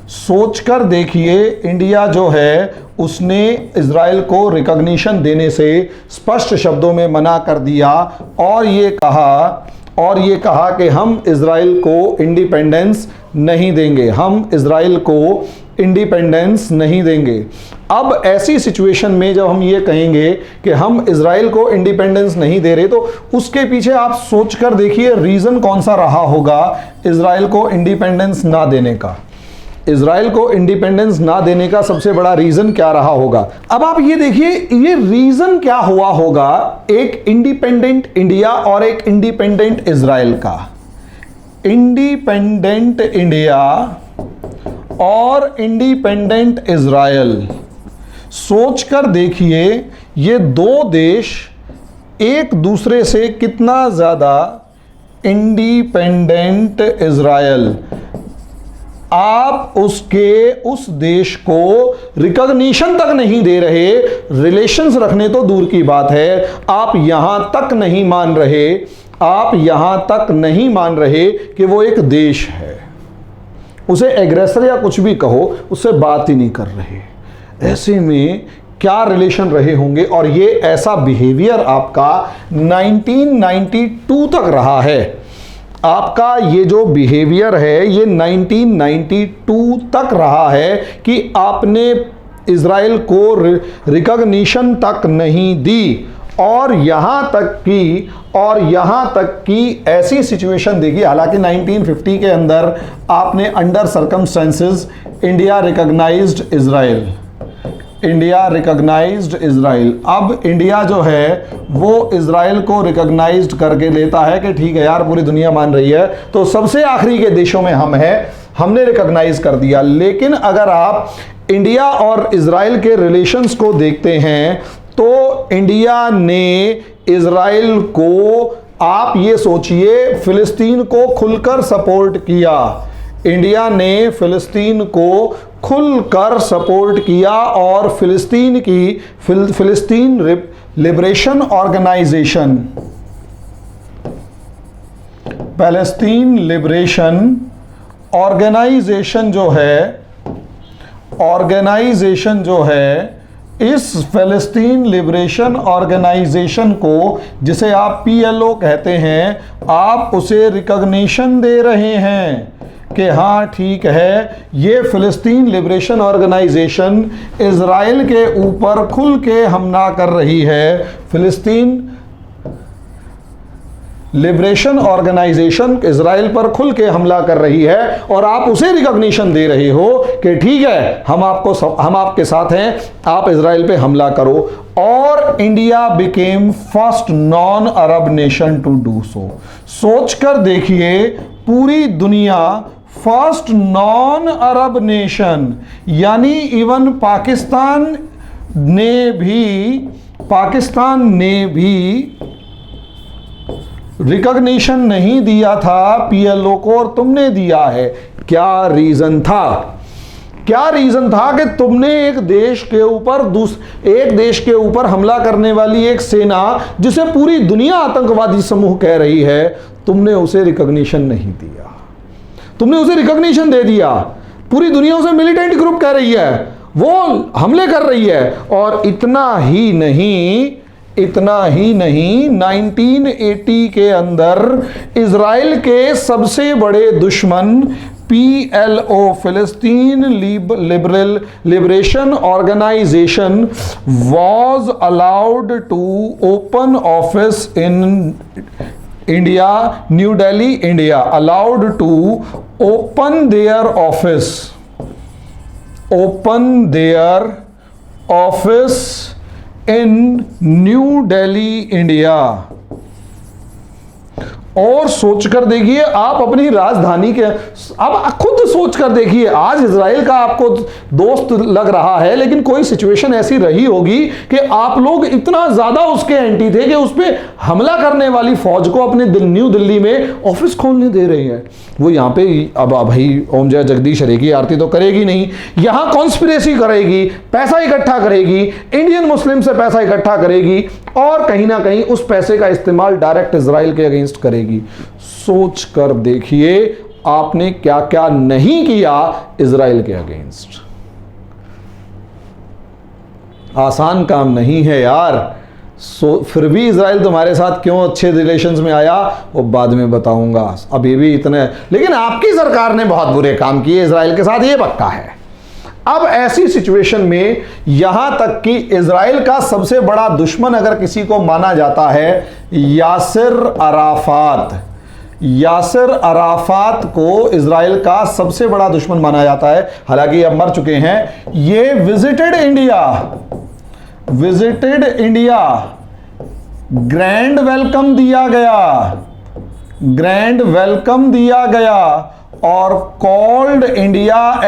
सोचकर देखिए, इंडिया जो है उसने इज़राइल को रिकॉग्निशन देने से स्पष्ट शब्दों में मना कर दिया और ये कहा कि हम इज़राइल को इंडिपेंडेंस नहीं देंगे, हम इज़राइल को इंडिपेंडेंस नहीं देंगे। अब ऐसी सिचुएशन में जब हम ये कहेंगे कि हम इज़राइल को इंडिपेंडेंस नहीं दे रहे, तो उसके पीछे आप सोचकर देखिए रीज़न कौन सा रहा होगा इज़राइल को इंडिपेंडेंस ना देने का। इज़राइल को इंडिपेंडेंस ना देने का सबसे बड़ा रीज़न क्या रहा होगा। अब आप ये देखिए ये रीज़न क्या हुआ होगा एक इंडिपेंडेंट इंडिया और एक इंडिपेंडेंट इज़राइल का। इंडिपेंडेंट इंडिया और इंडिपेंडेंट इज़राइल, सोचकर देखिए ये दो देश एक दूसरे से कितना ज़्यादा इंडिपेंडेंट इज़राइल, आप उस देश को रिकॉग्निशन तक नहीं दे रहे, रिलेशंस रखने तो दूर की बात है, आप यहां तक नहीं मान रहे, आप यहां तक नहीं मान रहे कि वो एक देश है, उसे एग्रेसर या कुछ भी कहो, उससे बात ही नहीं कर रहे। ऐसे में क्या रिलेशन रहे होंगे? और ये ऐसा बिहेवियर आपका 1992 तक रहा है। आपका ये जो बिहेवियर है ये 1992 तक रहा है कि आपने इजराइल को रिकॉग्निशन तक नहीं दी। और यहाँ तक कि ऐसी सिचुएशन देखी, हालांकि 1950 के अंदर आपने under circumstances India recognised Israel. अब इंडिया जो है वो इजराइल को रिकॉग्नाइज्ड करके लेता है कि ठीक है यार, पूरी दुनिया मान रही है तो सबसे आखिरी के देशों में हम हैं, हमने रिकॉग्नाइज कर दिया। लेकिन अगर आप इंडिया और इजराइल के रिलेशंस को देखते हैं तो इंडिया ने इजराइल को, आप ये सोचिए, फिलिस्तीन को खुलकर सपोर्ट किया। इंडिया ने फिलिस्तीन को खुलकर सपोर्ट किया और फिलिस्तीन liberation organisation, Palestine liberation organisation जो है, इस फिलिस्तीन लिबरेशन ऑर्गेनाइजेशन को, जिसे आप PLO कहते हैं, आप उसे रिकॉग्निशन दे रहे हैं कि हाँ ठीक है, ये फिलिस्तीन लिबरेशन ऑर्गेनाइजेशन इजराइल के ऊपर खुल के हमला कर रही है। फिलिस्तीन लिबरेशन ऑर्गेनाइजेशन इजराइल पर खुल के हमला कर रही है और आप उसे रिकॉग्निशन दे रहे हो कि ठीक है, हम आपके साथ हैं, आप इजराइल पे हमला करो। और India became first non Arab nation to do so. सोचकर देखिए, पूरी दुनिया फर्स्ट नॉन अरब नेशन, यानी इवन पाकिस्तान ने भी रिकॉग्निशन नहीं दिया था PLO को और तुमने दिया है। क्या रीजन था कि तुमने एक देश के ऊपर हमला करने वाली एक सेना, जिसे पूरी दुनिया आतंकवादी समूह कह रही है, तुमने उसे रिकॉग्निशन नहीं दिया, तुमने उसे रिकॉग्निशन दे दिया। पूरी दुनिया उसे मिलिटेंट ग्रुप कह रही है, वो हमले कर रही है। और इतना ही नहीं 1980 के अंदर इजराइल के सबसे बड़े दुश्मन PLO, फिलिस्तीन liberation organisation, was allowed to open office in India, New Delhi, India, allowed to open their office in New Delhi, India। और सोचकर देखिए, आप अपनी राजधानी के, अब खुद सोचकर देखिए, आज इजराइल का आपको दोस्त लग रहा है, लेकिन कोई सिचुएशन ऐसी रही होगी कि आप लोग इतना ज्यादा उसके एंटी थे कि उस पर हमला करने वाली फौज को अपने न्यू दिल्ली में ऑफिस खोलने दे रहे हैं। वो यहाँ पे अब भाई ओम जय जगदीश हरे की आरती तो करेगी नहीं, यहाँ कॉन्स्पिरेसी करेगी, पैसा इकट्ठा करेगी, इंडियन मुस्लिम से पैसा इकट्ठा करेगी और कहीं ना कहीं उस पैसे का इस्तेमाल डायरेक्ट इजराइल के अगेंस्ट करेगी। सोच कर देखिए आपने क्या क्या नहीं किया इजराइल के अगेंस्ट। आसान काम नहीं है यार। फिर भी इजराइल तुम्हारे साथ क्यों अच्छे रिलेशंस में आया वो बाद में बताऊंगा। अभी भी इतने, लेकिन आपकी सरकार ने बहुत बुरे काम किए इजराइल के साथ, ये पक्का है। अब ऐसी सिचुएशन में यहां तक कि इजराइल का सबसे बड़ा दुश्मन अगर किसी को माना जाता है, यासिर अराफात को इजराइल का सबसे बड़ा दुश्मन माना जाता है। हालांकि अब मर चुके हैं। ये विजिटेड इंडिया, ग्रैंड वेलकम दिया गया और called Indira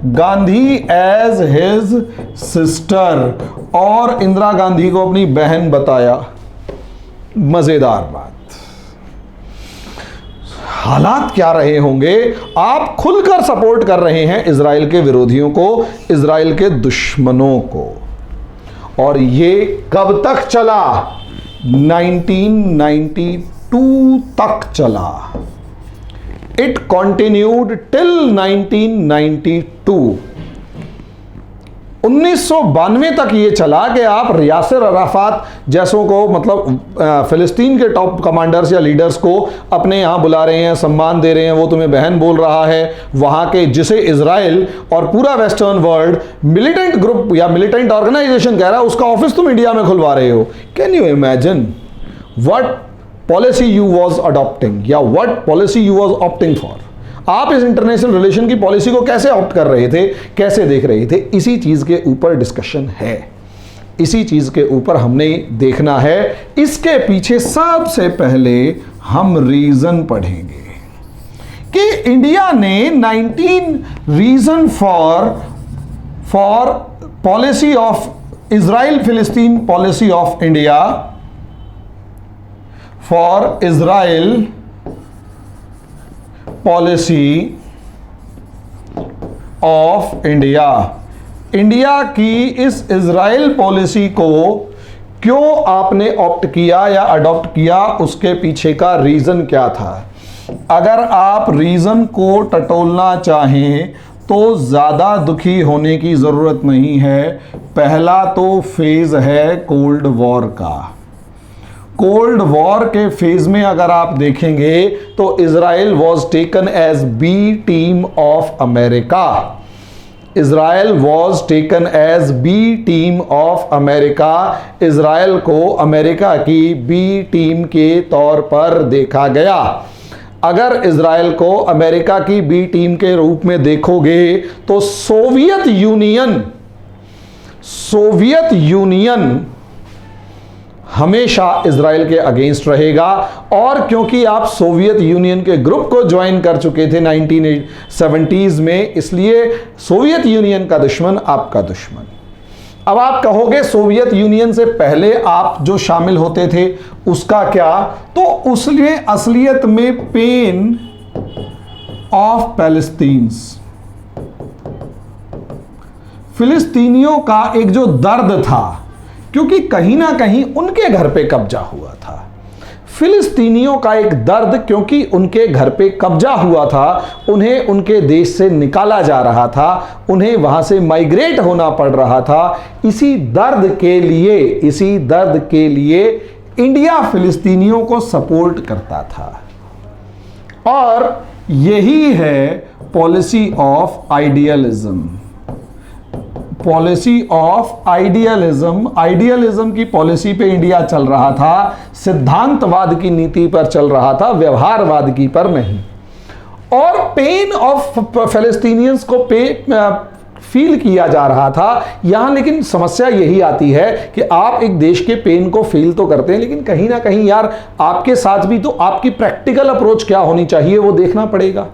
Gandhi as his sister, और इंदिरा गांधी को अपनी बहन बताया। मजेदार बात। हालात क्या रहे होंगे? आप खुलकर सपोर्ट कर रहे हैं इजराइल के विरोधियों को, इजराइल के दुश्मनों को। और ये कब तक चला? 1992 तक चला। It continued till 1992। 1992 तक ये चला कि आप यासिर अराफात जैसों को, मतलब फिलिस्तीन के टॉप कमांडर्स या लीडर्स को अपने यहाँ बुला रहे हैं, सम्मान दे रहे हैं, वो तुम्हें बहन बोल रहा है, वहाँ के जिसे इजराइल और पूरा वेस्टर्न वर्ल्ड मिलिटेंट ग्रुप या मिलिटेंट ऑर्गेनाइजेशन कह रहा है, उसका ऑफिस तुम इंडिया में खुलवा रहे हो। Can you imagine what policy you was adopting या what policy you was opting for? आप इस इंटरनेशनल रिलेशन की पॉलिसी को कैसे ऑप्ट कर रहे थे, कैसे देख रहे थे? इसी चीज के ऊपर डिस्कशन है, इसी चीज के ऊपर हमने देखना है। इसके पीछे सबसे पहले हम रीजन पढ़ेंगे कि इंडिया ने 19 reason for policy of Israel फिलिस्तीन policy of India, for Israel policy of India. India की इस इजराइल पॉलिसी को क्यों आपने ऑप्ट किया या अडॉप्ट किया, उसके पीछे का रीजन क्या था? अगर आप रीजन को टटोलना चाहें तो ज्यादा दुखी होने की जरूरत नहीं है। पहला तो फेज है कोल्ड वॉर का। कोल्ड वॉर के फेज में अगर आप देखेंगे तो Israel was taken as B team of America. Israel was taken as B team of America. Israel को अमेरिका की बी टीम के तौर पर देखा गया। अगर इजराइल को अमेरिका की बी टीम के रूप में देखोगे तो सोवियत यूनियन हमेशा इजराइल के अगेंस्ट रहेगा। और क्योंकि आप सोवियत यूनियन के ग्रुप को ज्वाइन कर चुके थे 1970s में, इसलिए सोवियत यूनियन का दुश्मन आपका दुश्मन। अब आप कहोगे सोवियत यूनियन से पहले आप जो शामिल होते थे उसका क्या? तो उसलिए असलियत में पेन ऑफ पैलेस्टीन्स, फिलिस्तीनियों का एक जो दर्द था, क्योंकि कहीं ना कहीं उनके घर पे कब्जा हुआ था। फिलिस्तीनियों का एक दर्द, क्योंकि उनके घर पे कब्जा हुआ था, उन्हें उनके देश से निकाला जा रहा था, उन्हें वहां से माइग्रेट होना पड़ रहा था। इसी दर्द के लिए इंडिया फिलिस्तीनियों को सपोर्ट करता था। और यही है policy of idealism. Policy of idealism की पॉलिसी पे इंडिया चल रहा था, सिद्धांतवाद की नीति पर चल रहा था, व्यवहारवाद की पर नहीं। और पेन ऑफ फिलिस्तीनियंस को फील किया जा रहा था यहां। लेकिन समस्या यही आती है कि आप एक देश के पेन को फील तो करते हैं, लेकिन कहीं ना कहीं यार आपके साथ भी तो आपकी प्रैक्टिकल अप्रोच क्या होनी चाहिए वो देखना पड़ेगा।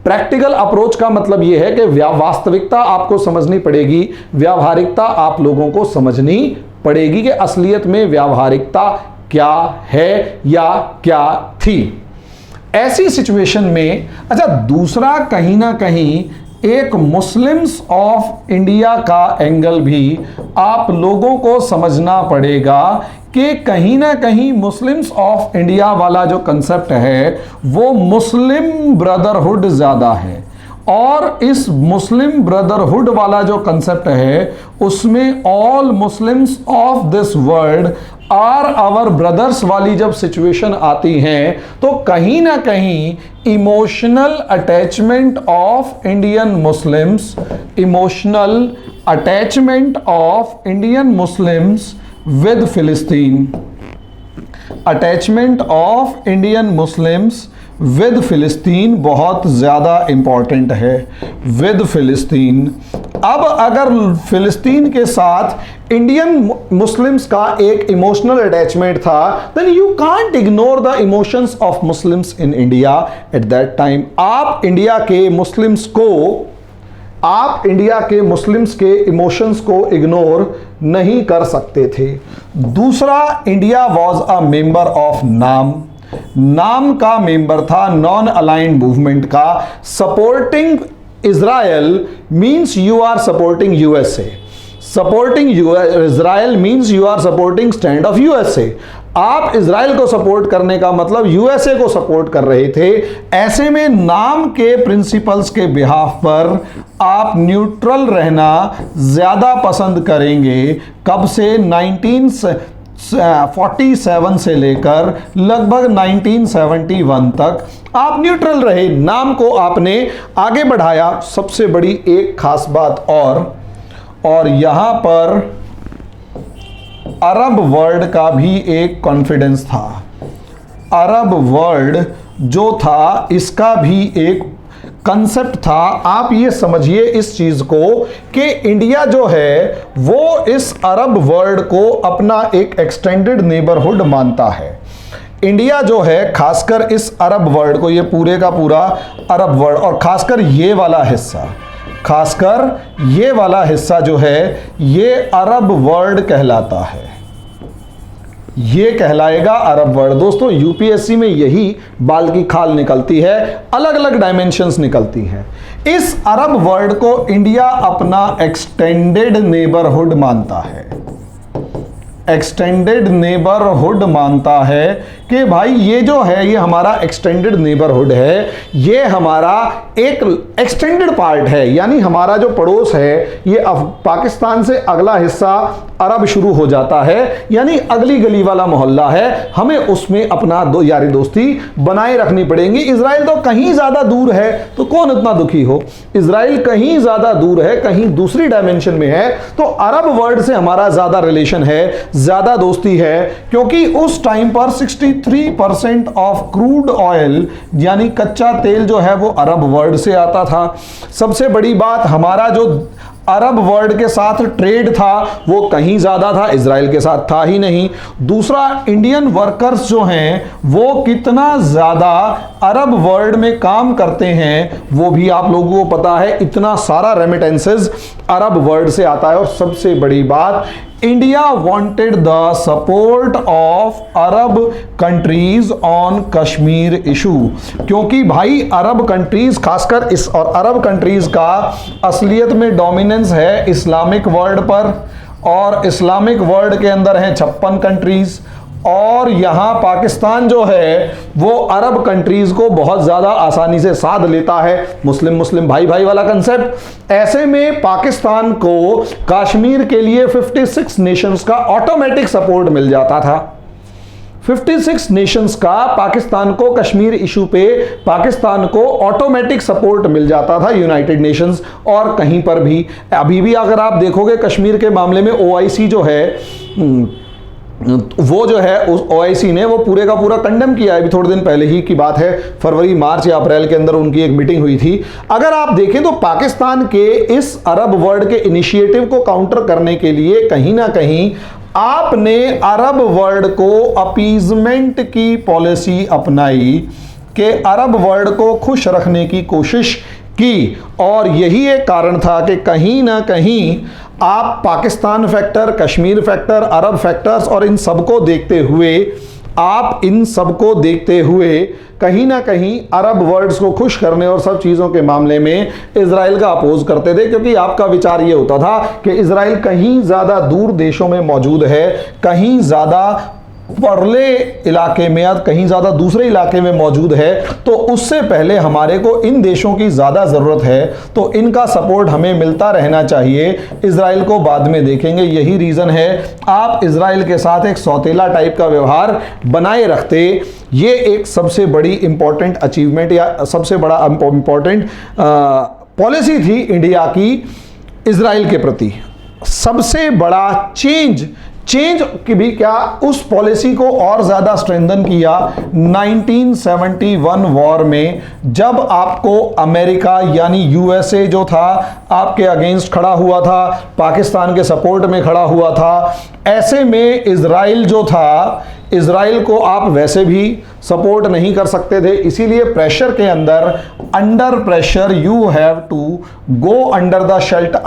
प्रैक्टिकल अप्रोच का मतलब यह है कि वास्तविकता आपको समझनी पड़ेगी, व्यावहारिकता आप लोगों को समझनी पड़ेगी कि असलियत में व्यावहारिकता क्या है या क्या थी। ऐसी सिचुएशन में अच्छा, दूसरा कहीं ना कहीं एक मुस्लिम्स ऑफ इंडिया का एंगल भी आप लोगों को समझना पड़ेगा कि कहीं ना कहीं मुस्लिम्स ऑफ इंडिया वाला जो कंसेप्ट है वो मुस्लिम ब्रदरहुड ज्यादा है। और इस मुस्लिम ब्रदरहुड वाला जो कंसेप्ट है उसमें all Muslims of this world are our brothers वाली जब सिचुएशन आती है तो कहीं ना कहीं emotional attachment of Indian Muslims with फिलिस्तीन, attachment of Indian Muslims with फिलिस्तीन बहुत ज़्यादा इंपॉर्टेंट है। विद फिलिस्तीन, अब अगर फिलिस्तीन के साथ इंडियन मुस्लिम्स का एक इमोशनल अटैचमेंट था, then you can't ignore the emotions of Muslims in India at that time. आप इंडिया के मुस्लिम्स के इमोशंस को इग्नोर नहीं कर सकते थे। दूसरा, India was a member of NAM का मेंबर था, नॉन अलाइंड मूवमेंट का। Supporting Israel means you are supporting USA, supporting Israel means you are supporting stand of USA. आप इजराइल को सपोर्ट करने का मतलब यूएसए को सपोर्ट कर रहे थे। ऐसे में नाम के प्रिंसिपल्स के बिहाफ पर आप न्यूट्रल रहना ज्यादा पसंद करेंगे। कब से? 1947 से लेकर लगभग 1971 तक आप न्यूट्रल रहे, नाम को आपने आगे बढ़ाया। सबसे बड़ी एक खास बात और यहां पर अरब वर्ल्ड का भी एक कॉन्फिडेंस था। अरब वर्ल्ड जो था इसका भी एक कंसेप्ट था। आप ये समझिए इस चीज को कि इंडिया जो है वो इस अरब वर्ल्ड को अपना एक एक्सटेंडेड नेबरहुड मानता है। इंडिया जो है खासकर इस अरब वर्ल्ड को, ये पूरे का पूरा अरब वर्ल्ड और खासकर ये वाला हिस्सा जो है ये अरब वर्ल्ड कहलाता है। ये कहलाएगा अरब वर्ल्ड। दोस्तों यूपीएससी में यही बाल की खाल निकलती है, अलग अलग डायमेंशंस निकलती हैं। इस अरब वर्ल्ड को इंडिया अपना एक्सटेंडेड नेबरहुड मानता है। एक्सटेंडेड नेबरहुड मानता है कि भाई ये जो है ये हमारा एक्सटेंडेड नेबरहुड है, ये हमारा एक एक्सटेंडेड पार्ट है, यानी हमारा जो पड़ोस है ये पाकिस्तान से अगला हिस्सा अरब शुरू हो जाता है, यानी अगली गली वाला मोहल्ला है। हमें उसमें अपना यारी दोस्ती बनाए रखनी पड़ेगी। इजराइल तो कहीं ज्यादा दूर है, तो कौन इतना दुखी हो। इजराइल कहीं ज्यादा दूर है, कहीं दूसरी डायमेंशन में है, तो अरब वर्ल्ड से हमारा ज्यादा रिलेशन है, ज्यादा दोस्ती है, क्योंकि उस टाइम पर 63% ऑफ क्रूड ऑयल यानी कच्चा तेल जो है वो अरब वर्ल्ड से आता था। सबसे बड़ी बात, हमारा जो अरब वर्ल्ड के साथ ट्रेड था वो कहीं ज्यादा था, इजराइल के साथ था ही नहीं। दूसरा, इंडियन वर्कर्स जो हैं वो कितना ज्यादा अरब वर्ल्ड में काम करते हैं वो भी आप लोगों को पता है। इतना सारा रेमिटेंसेस अरब वर्ल्ड से आता है। और सबसे बड़ी बात, India wanted the support of Arab countries on Kashmir issue, क्योंकि भाई अरब कंट्रीज खासकर इस और अरब कंट्रीज का असलियत में डोमिनेंस है इस्लामिक वर्ल्ड पर, और इस्लामिक वर्ल्ड के अंदर हैं 56 कंट्रीज, और यहां पाकिस्तान जो है वो अरब कंट्रीज को बहुत ज्यादा आसानी से साध लेता है। मुस्लिम भाई भाई वाला कंसेप्ट। ऐसे में पाकिस्तान को कश्मीर के लिए 56 नेशंस का ऑटोमेटिक सपोर्ट मिल जाता था। 56 नेशंस का पाकिस्तान को कश्मीर इशू पे पाकिस्तान को ऑटोमेटिक सपोर्ट मिल जाता था यूनाइटेड नेशंस और कहीं पर भी। अभी भी अगर आप देखोगे कश्मीर के मामले में ओआईसी जो है वो जो है उस ओआईसी ने वो पूरे का पूरा कंडेम किया है। अभी थोड़े दिन पहले ही की बात है, फरवरी मार्च या अप्रैल के अंदर उनकी एक मीटिंग हुई थी। अगर आप देखें तो पाकिस्तान के इस अरब वर्ल्ड के इनिशिएटिव को काउंटर करने के लिए कहीं ना कहीं आपने अरब वर्ल्ड को अपीजमेंट की पॉलिसी अपनाई कि अरब वर्ल्ड को खुश रखने की कोशिश की, और यही एक कारण था कि कहीं ना कहीं आप पाकिस्तान फैक्टर, कश्मीर फैक्टर, अरब फैक्टर्स और इन सबको देखते हुए कहीं ना कहीं अरब वर्ल्ड्स को खुश करने और सब चीज़ों के मामले में इजराइल का अपोज करते थे, क्योंकि आपका विचार ये होता था कि इजराइल कहीं ज़्यादा दूर देशों में मौजूद है, कहीं ज़्यादा परले इलाके में या कहीं ज़्यादा दूसरे इलाके में मौजूद है, तो उससे पहले हमारे को इन देशों की ज़्यादा ज़रूरत है, तो इनका सपोर्ट हमें मिलता रहना चाहिए। इजराइल को बाद में देखेंगे। यही रीज़न है आप इजराइल के साथ एक सौतेला टाइप का व्यवहार बनाए रखते। ये एक सबसे बड़ी इंपॉर्टेंट अचीवमेंट या सबसे बड़ा इंपॉर्टेंट पॉलिसी थी इंडिया की इजराइल के प्रति। सबसे बड़ा चेंज की भी क्या, उस पॉलिसी को और ज़्यादा स्ट्रेंथन किया 1971 वॉर में, जब आपको अमेरिका यानी यूएसए जो था आपके अगेंस्ट खड़ा हुआ था, पाकिस्तान के सपोर्ट में खड़ा हुआ था। ऐसे में इजराइल जो था, इजराइल को आप वैसे भी सपोर्ट नहीं कर सकते थे, इसीलिए प्रेशर के अंदर, under pressure you have to go under the shelter,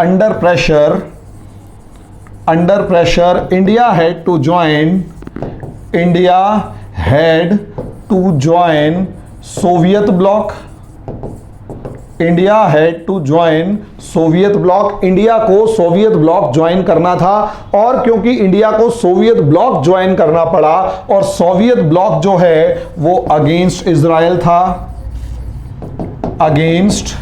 under pressure India had to join Soviet bloc, India had to join Soviet bloc, India को सोवियत ब्लॉक ज्वाइन करना था। और क्योंकि इंडिया को सोवियत ब्लॉक ज्वाइन करना पड़ा और Soviet block जो है वो अगेंस्ट इजराइल था, अगेंस्ट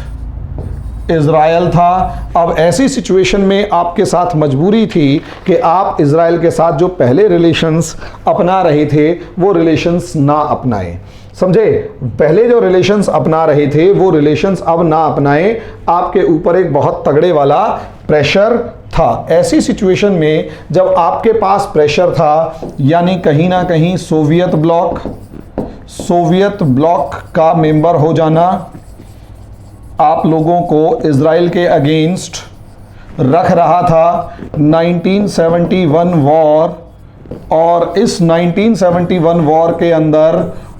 इजराइल था। अब ऐसी सिचुएशन में आपके साथ मजबूरी थी कि आप इजराइल के साथ जो पहले रिलेशंस अपना रहे थे वो रिलेशंस ना अपनाएं, समझे। पहले जो रिलेशंस अपना रहे थे वो रिलेशंस अब ना अपनाएं, आपके ऊपर एक बहुत तगड़े वाला प्रेशर था। ऐसी सिचुएशन में जब आपके पास प्रेशर था, यानी कहीं ना कहीं सोवियत ब्लॉक का मेंबर हो जाना आप लोगों को इजराइल के अगेंस्ट रख रहा था। 1971 वॉर, और इस 1971 वॉर के अंदर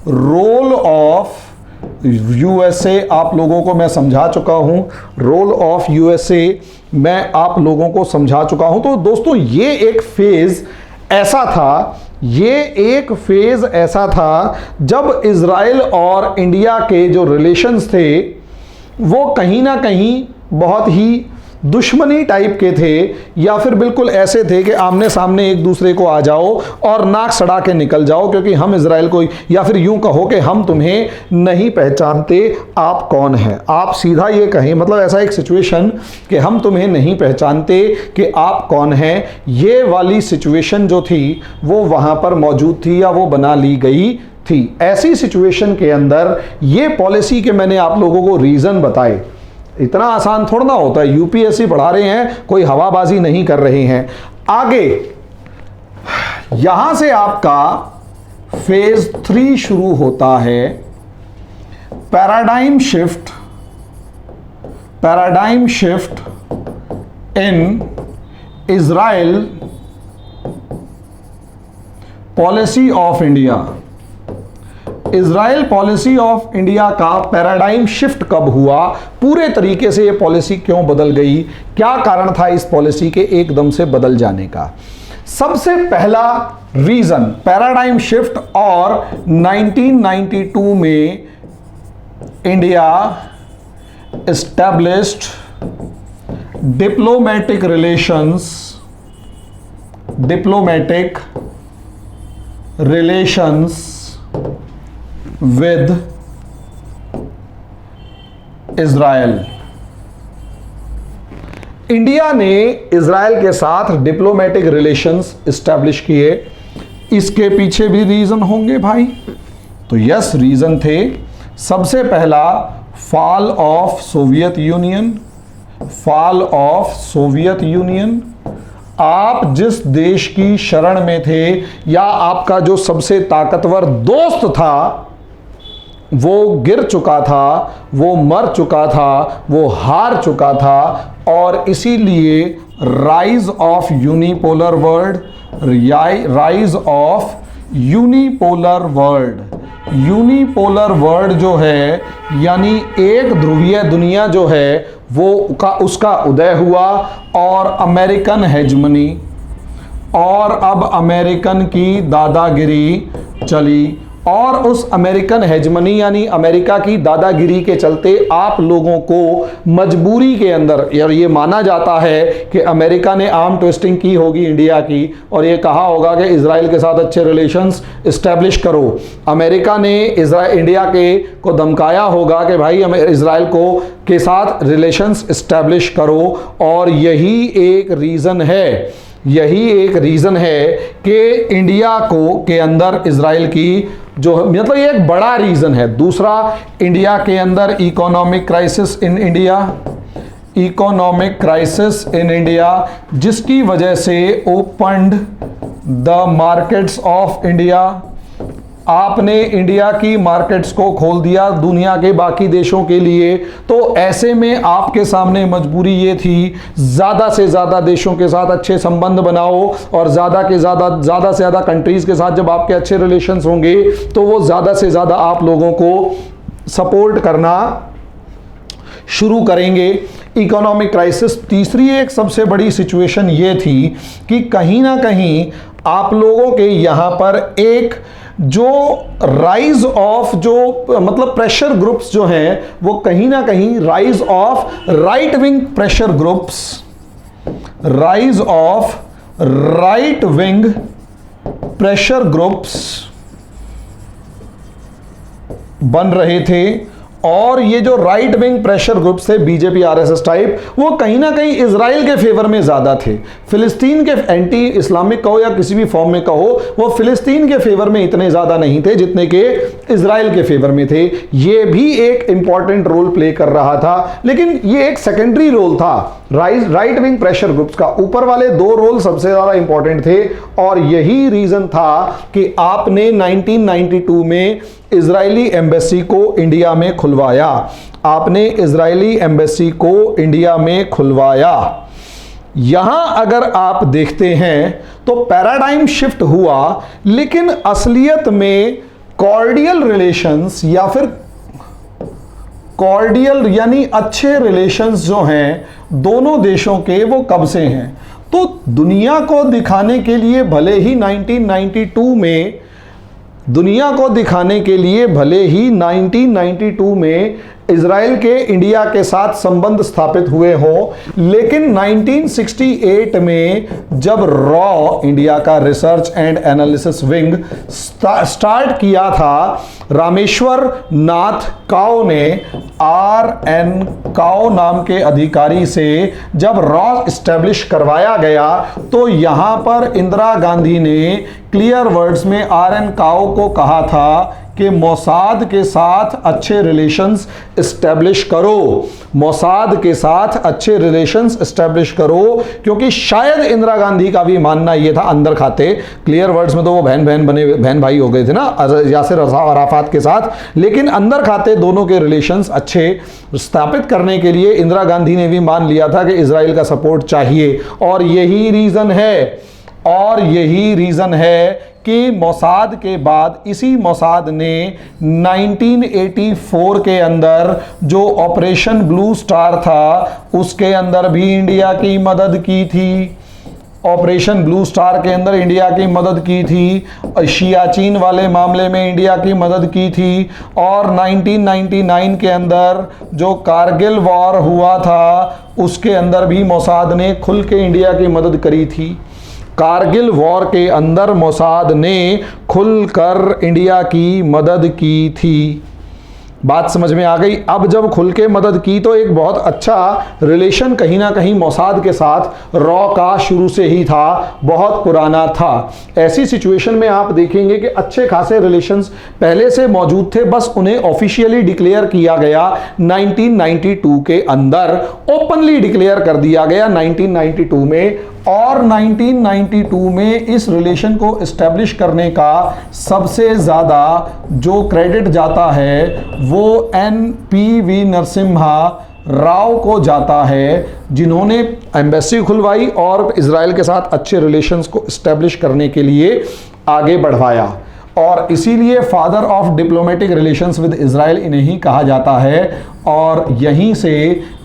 रोल ऑफ यूएसए आप लोगों को मैं समझा चुका हूं, रोल ऑफ यूएसए मैं आप लोगों को समझा चुका हूं। तो दोस्तों ये एक फेज ऐसा था, ये एक फेज ऐसा था जब इजराइल और इंडिया के जो रिलेशंस थे वो कहीं ना कहीं बहुत ही दुश्मनी टाइप के थे, या फिर बिल्कुल ऐसे थे कि आमने सामने एक दूसरे को आ जाओ और नाक सड़ा के निकल जाओ, क्योंकि हम इजराइल को, या फिर यूं कहो कि हम तुम्हें नहीं पहचानते आप कौन हैं। आप सीधा ये कहें, मतलब ऐसा एक सिचुएशन कि हम तुम्हें नहीं पहचानते कि आप कौन हैं, ये वाली सिचुएशन जो थी वो वहाँ पर मौजूद थी या वो बना ली गई थी। ऐसी सिचुएशन के अंदर ये पॉलिसी के मैंने आप लोगों को रीजन बताए, इतना आसान थोड़ा ना होता है। यूपीएससी पढ़ा रहे हैं, कोई हवाबाजी नहीं कर रहे हैं। आगे यहां से आपका फेज 3 शुरू होता है, paradigm shift in Israel policy of India. Israel policy of India का पैराडाइम शिफ्ट कब हुआ, पूरे तरीके से ये पॉलिसी क्यों बदल गई, क्या कारण था इस पॉलिसी के एकदम से बदल जाने का। सबसे पहला रीजन पैराडाइम शिफ्ट, और 1992 में India established diplomatic relations with Israel. India ने इजराइल के साथ डिप्लोमेटिक रिलेशंस एस्टैब्लिश किए। इसके पीछे भी रीजन होंगे भाई, तो यस रीजन थे। सबसे पहला फॉल ऑफ सोवियत यूनियन। आप जिस देश की शरण में थे, या आपका जो सबसे ताकतवर दोस्त था वो गिर चुका था, वो मर चुका था, वो हार चुका था, और इसीलिए राइज ऑफ यूनिपोलर वर्ल्ड जो है, यानी एक ध्रुवीय दुनिया जो है वो उसका उदय हुआ, और अमेरिकन हेजमनी, और अब अमेरिकन की दादागिरी चली। और उस अमेरिकन हेजमनी यानी अमेरिका की दादागिरी के चलते आप लोगों को मजबूरी के अंदर, यार ये माना जाता है कि अमेरिका ने आर्म ट्विस्टिंग की होगी इंडिया की, और ये कहा होगा कि इजराइल के साथ अच्छे रिलेशंस इस्टेब्लिश करो। अमेरिका ने इंडिया को धमकाया होगा कि भाई इजराइल के साथ रिलेशंस इस्टेब्लिश करो, और यही एक रीज़न है कि इंडिया के अंदर इजराइल की जो, मतलब ये एक बड़ा रीज़न है। दूसरा, इंडिया के अंदर इकोनॉमिक क्राइसिस इन इंडिया, जिसकी वजह से opened the markets of India, आपने इंडिया की मार्केट्स को खोल दिया दुनिया के बाकी देशों के लिए। तो ऐसे में आपके सामने मजबूरी ये थी, ज़्यादा से ज़्यादा देशों के साथ अच्छे संबंध बनाओ, और ज़्यादा से ज़्यादा कंट्रीज़ के साथ जब आपके अच्छे रिलेशंस होंगे तो वो ज़्यादा से ज़्यादा आप लोगों को सपोर्ट करना शुरू करेंगे। Economic crisis. तीसरी एक सबसे बड़ी सिचुएशन ये थी कि कहीं ना कहीं आप लोगों के यहाँ पर एक जो राइज ऑफ जो मतलब प्रेशर ग्रुप्स जो हैं वो कहीं ना कहीं rise of right wing pressure groups, rise of right wing pressure groups बन रहे थे। और ये जो राइट विंग प्रेशर ग्रुप्स थे बीजेपी आरएसएस टाइप, वो कहीं ना कहीं इजराइल के फेवर में ज्यादा थे। फिलिस्तीन के एंटी इस्लामिक कहो या किसी भी फॉर्म में कहो, वो फिलिस्तीन के फेवर में इतने ज्यादा नहीं थे जितने के इजराइल के फेवर में थे। ये भी एक इंपॉर्टेंट रोल प्ले कर रहा था, लेकिन ये एक सेकेंडरी रोल था राइट विंग प्रेशर ग्रुप्स का। ऊपर वाले दो रोल सबसे ज्यादा इंपॉर्टेंट थे, और यही रीजन था कि आपने 1992 में इजरायली एम्बेसी को इंडिया में खुलवाया। आपने इजरायली एम्बेसी को इंडिया में खुलवाया। यहां अगर आप देखते हैं तो पैराडाइम शिफ्ट हुआ, लेकिन असलियत में कॉर्डियल रिलेशंस या फिर कॉर्डियल यानी अच्छे रिलेशंस जो हैं दोनों देशों के, वो कब से हैं? तो दुनिया को दिखाने के लिए भले ही 1992 में, दुनिया को दिखाने के लिए भले ही 1992 में इजराइल के इंडिया के साथ संबंध स्थापित हुए हों, लेकिन 1968 में जब रॉ इंडिया का research and analysis wing start किया था, रामेश्वर नाथ काओ ने RN काओ नाम के अधिकारी से जब रॉ एस्टेब्लिश करवाया गया, तो यहां पर इंदिरा गांधी ने क्लियर वर्ड्स में RN काओ को कहा था कि मोसाद के साथ अच्छे रिलेशंस एस्टेब्लिश करो, मोसाद के साथ अच्छे रिलेशंस एस्टेब्लिश करो, क्योंकि शायद इंदिरा गांधी का भी मानना यह था, अंदर खाते क्लियर वर्ड्स में तो वो बहन भाई हो गए थे ना यासिर अराफात के साथ, लेकिन अंदर खाते दोनों के रिलेशंस अच्छे स्थापित करने के लिए इंदिरा गांधी ने भी मान लिया था कि इजराइल का सपोर्ट चाहिए। और यही रीजन है कि मोसाद के बाद इसी मोसाद ने 1984 के अंदर जो ऑपरेशन ब्लू स्टार था उसके अंदर भी इंडिया की मदद की थी। ऑपरेशन ब्लू स्टार के अंदर इंडिया की मदद की थी, सियाचिन वाले मामले में इंडिया की मदद की थी, और 1999 के अंदर जो कारगिल वॉर हुआ था उसके अंदर भी मोसाद ने खुल के इंडिया की मदद करी थी। कारगिल वॉर के अंदर मोसाद ने खुलकर इंडिया की मदद की थी। बात समझ में आ गई? अब जब खुल के मदद की तो एक बहुत अच्छा रिलेशन कहीं ना कहीं मोसाद के साथ रॉ का शुरू से ही था, बहुत पुराना था। ऐसी सिचुएशन में आप देखेंगे कि अच्छे खासे रिलेशंस पहले से मौजूद थे, बस उन्हें ऑफिशियली डिक्लेयर किया गया 1992 के अंदर, ओपनली डिक्लेयर कर दिया गया 1992 में। और 1992 में इस रिलेशन को एस्टेब्लिश करने का सबसे ज़्यादा जो क्रेडिट जाता है वो NPV नरसिम्हा राव को जाता है, जिन्होंने एम्बेसी खुलवाई और इजराइल के साथ अच्छे रिलेशंस को एस्टेब्लिश करने के लिए आगे बढ़वाया। और इसीलिए father of diplomatic relations with Israel इन्हें ही कहा जाता है, और यहीं से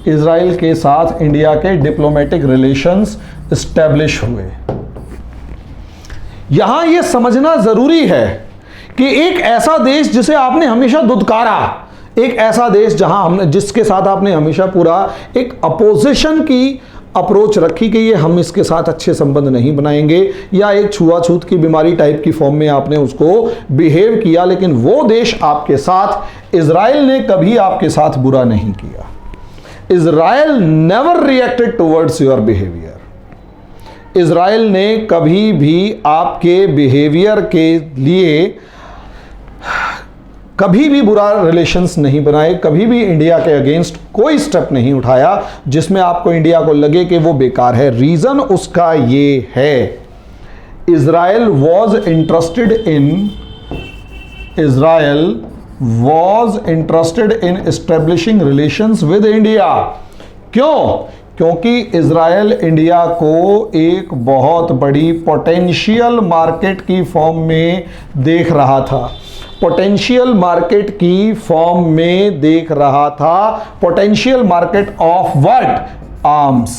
इजराइल के साथ इंडिया के डिप्लोमेटिक रिलेशंस एस्टेब्लिश हुए। यहां यह समझना जरूरी है कि एक ऐसा देश जिसे आपने हमेशा दुत्कारा, एक ऐसा देश जिसके साथ आपने हमेशा पूरा एक अपोजिशन की अप्रोच रखी कि ये हम इसके साथ अच्छे संबंध नहीं बनाएंगे, या एक छुआछूत की बीमारी टाइप की फॉर्म में आपने उसको बिहेव किया, लेकिन वो देश आपके साथ, इजराइल ने कभी आपके साथ बुरा नहीं किया। Israel never reacted towards your behaviour. Israel ने कभी भी आपके बिहेवियर के लिए कभी भी बुरा रिलेशंस नहीं बनाए, कभी भी इंडिया के अगेंस्ट कोई स्टेप नहीं उठाया जिसमें आपको इंडिया को लगे कि वो बेकार है। रीजन उसका ये है, Israel was interested in establishing relations with India. क्यों? क्योंकि इजराइल इंडिया को एक बहुत बड़ी पोटेंशियल मार्केट की फॉर्म में देख रहा था, पोटेंशियल मार्केट की फॉर्म में देख रहा था। Potential market of what? Arms.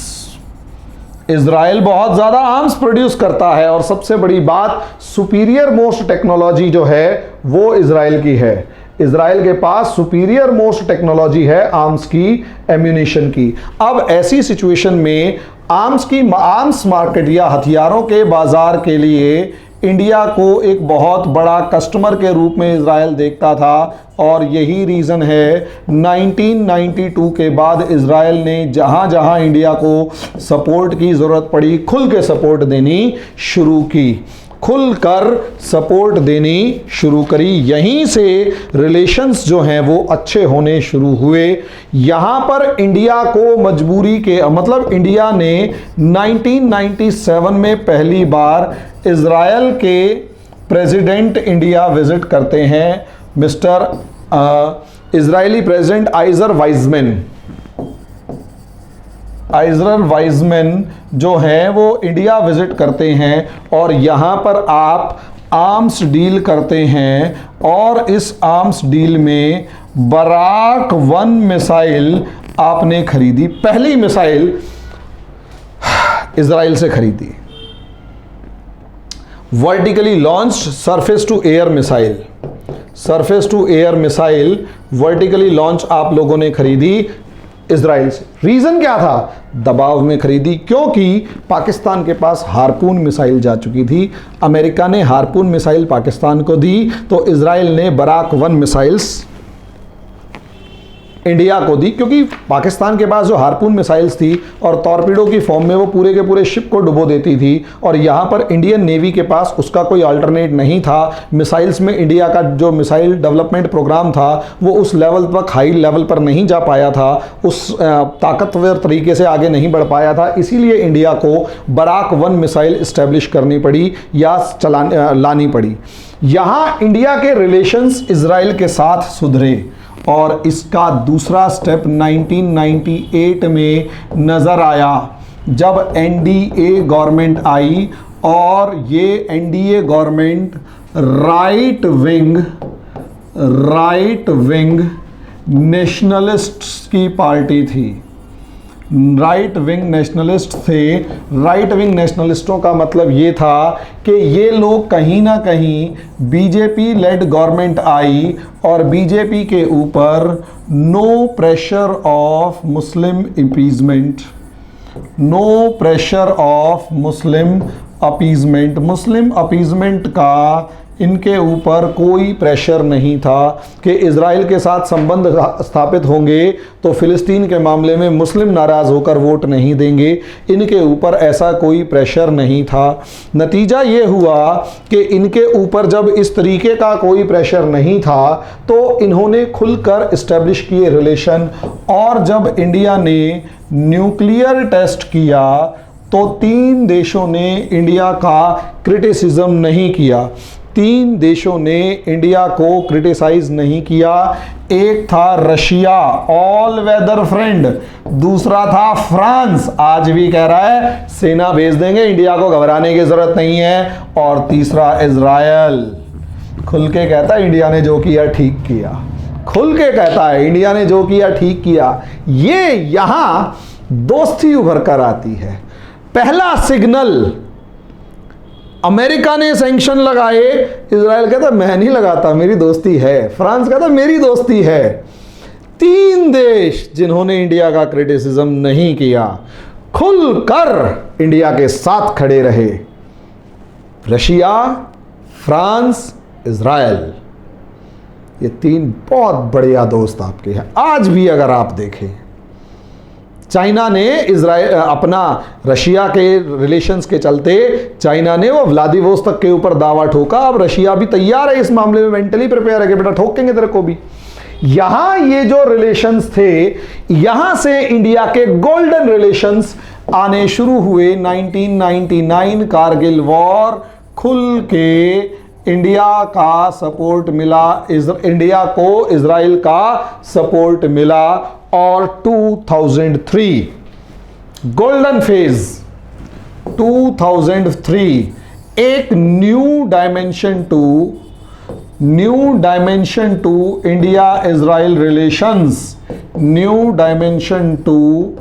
Israel बहुत ज़्यादा आर्म्स प्रोड्यूस करता है और सबसे बड़ी बात सुपीरियर मोस्ट टेक्नोलॉजी जो है वो इजराइल की है। इजराइल के पास सुपीरियर मोस्ट टेक्नोलॉजी है आर्म्स की, एम्यूनिशन की। अब ऐसी सिचुएशन में आर्म्स मार्केट या हथियारों के बाजार के लिए इंडिया को एक बहुत बड़ा कस्टमर के रूप में इजराइल देखता था और यही रीज़न है 1992 के बाद इजराइल ने जहां जहां इंडिया को सपोर्ट की ज़रूरत पड़ी खुल के सपोर्ट देनी शुरू की, खुलकर सपोर्ट देनी शुरू करी। यहीं से रिलेशंस जो हैं वो अच्छे होने शुरू हुए। यहाँ पर इंडिया को मजबूरी के मतलब इंडिया ने 1997 में पहली बार इजराइल के प्रेसिडेंट इंडिया विजिट करते हैं, mister Israeli president Ezer Weizman जो हैं वो इंडिया विजिट करते हैं और यहाँ पर आप आर्म्स डील करते हैं और इस आर्म्स डील में बराक 1 मिसाइल आपने खरीदी, पहली मिसाइल इजराइल से खरीदी, vertically launched surface to air missile vertically launch आप लोगों ने खरीदी इजराइल से। रीजन क्या था? दबाव में खरीदी, क्योंकि पाकिस्तान के पास हार्पून मिसाइल जा चुकी थी। अमेरिका ने हार्पून मिसाइल पाकिस्तान को दी तो इजराइल ने बराक 1 मिसाइल्स इंडिया को दी, क्योंकि पाकिस्तान के पास जो हार्पून मिसाइल्स थी और टॉर्पीडो की फॉर्म में वो पूरे के पूरे शिप को डुबो देती थी और यहाँ पर इंडियन नेवी के पास उसका कोई अल्टरनेट नहीं था। मिसाइल्स में इंडिया का जो मिसाइल डेवलपमेंट प्रोग्राम था वो उस लेवल तक, हाई लेवल पर नहीं जा पाया था, उस ताकतवर तरीके से आगे नहीं बढ़ पाया था। इसीलिए इंडिया को बराक 1 मिसाइल इस्टेब्लिश करनी पड़ी या लानी पड़ी। यहाँ इंडिया के रिलेशंस इजराइल के साथ सुधरे और इसका दूसरा स्टेप 1998 में नज़र आया जब एनडीए गवर्नमेंट आई और ये NDA government right wing nationalists की पार्टी थी। राइट विंग नेशनलिस्ट थे। राइट विंग नेशनलिस्टों का मतलब ये था कि ये लोग कहीं ना कहीं बीजेपी लेड गवर्नमेंट आई और बीजेपी के ऊपर no pressure of Muslim appeasement, no pressure of Muslim appeasement, Muslim appeasement का इनके ऊपर कोई प्रेशर नहीं था कि इजराइल के साथ संबंध स्थापित होंगे तो फिलिस्तीन के मामले में मुस्लिम नाराज़ होकर वोट नहीं देंगे। इनके ऊपर ऐसा कोई प्रेशर नहीं था। नतीजा ये हुआ कि इनके ऊपर जब इस तरीके का कोई प्रेशर नहीं था तो इन्होंने खुलकर इस्टेब्लिश किए रिलेशन। और जब इंडिया ने न्यूक्लियर टेस्ट किया तो 3 देशों ने इंडिया का क्रिटिसिज्म नहीं किया। 3 देशों ने इंडिया को क्रिटिसाइज नहीं किया। एक था रशिया, ऑल वेदर फ्रेंड। दूसरा था फ्रांस, आज भी कह रहा है सेना भेज देंगे, इंडिया को घबराने की जरूरत नहीं है। और तीसरा इजराइल, खुल के कहता है इंडिया ने जो किया ठीक किया, खुल के कहता है इंडिया ने जो किया ठीक किया। ये यहां दोस्ती उभर कर आती है। पहला सिग्नल, अमेरिका ने सैंक्शन लगाए, इजराइल कहता मैं नहीं लगाता, मेरी दोस्ती है। फ्रांस कहता मेरी दोस्ती है। 3 देश जिन्होंने इंडिया का क्रिटिसिज्म नहीं किया, खुलकर इंडिया के साथ खड़े रहे, रशिया, फ्रांस, इजराइल। ये 3 बहुत बढ़िया दोस्त आपके हैं। आज भी अगर आप देखें, चाइना ने इजराइल अपना रशिया के रिलेशंस के चलते चाइना ने वो व्लादिवोस्तोक के ऊपर दावा ठोका। अब रशिया भी तैयार है इस मामले में, मेंटली प्रिपेयर है कि बेटा ठोकेंगे तेरे को भी। यहां ये जो रिलेशंस थे, यहां से इंडिया के गोल्डन रिलेशंस आने शुरू हुए। 1999 कारगिल वॉर, खुल के इंडिया का सपोर्ट मिला, इंडिया को इजराइल का सपोर्ट मिला। और 2003 गोल्डन फेज, 2003 एक new dimension to India Israel relations, new dimension to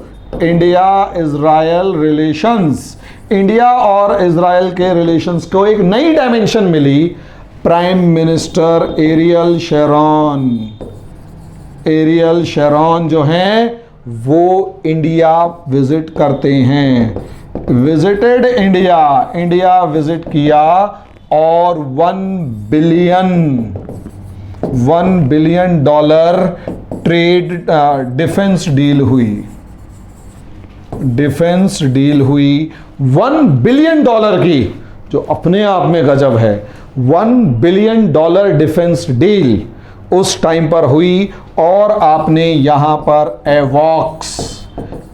India Israel relations, India और इजराइल के रिलेशंस को एक नई डायमेंशन मिली। Prime minister Ariel Sharon, Ariel Sharon जो हैं वो इंडिया विजिट करते हैं, विजिटेड इंडिया, इंडिया विजिट किया और $1 बिलियन ट्रेड डिफेंस डील हुई, डिफेंस डील हुई $1 बिलियन की, जो अपने आप में गजब है। $1 बिलियन डिफेंस डील उस टाइम पर हुई और आपने यहां पर एवॉक्स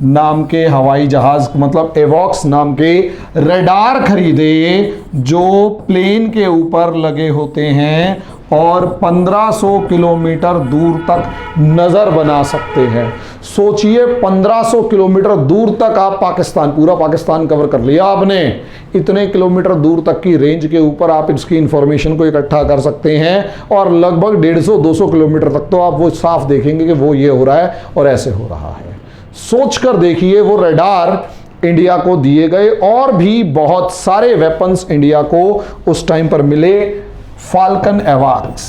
नाम के हवाई जहाज, मतलब एवॉक्स नाम के रडार खरीदे जो प्लेन के ऊपर लगे होते हैं और 1500 किलोमीटर दूर तक नजर बना सकते हैं। सोचिए 1500 किलोमीटर दूर तक आप पाकिस्तान, पूरा पाकिस्तान कवर कर लिया आपने, इतने किलोमीटर दूर तक की रेंज के ऊपर आप इसकी इंफॉर्मेशन को इकट्ठा कर सकते हैं और लगभग 150-200 किलोमीटर तक तो आप वो साफ देखेंगे कि वो ये हो रहा है और ऐसे हो रहा है। सोचकर देखिए, वो रडार इंडिया को दिए गए और भी बहुत सारे वेपन्स इंडिया को उस टाइम पर मिले, फाल्कन एवॉक्स।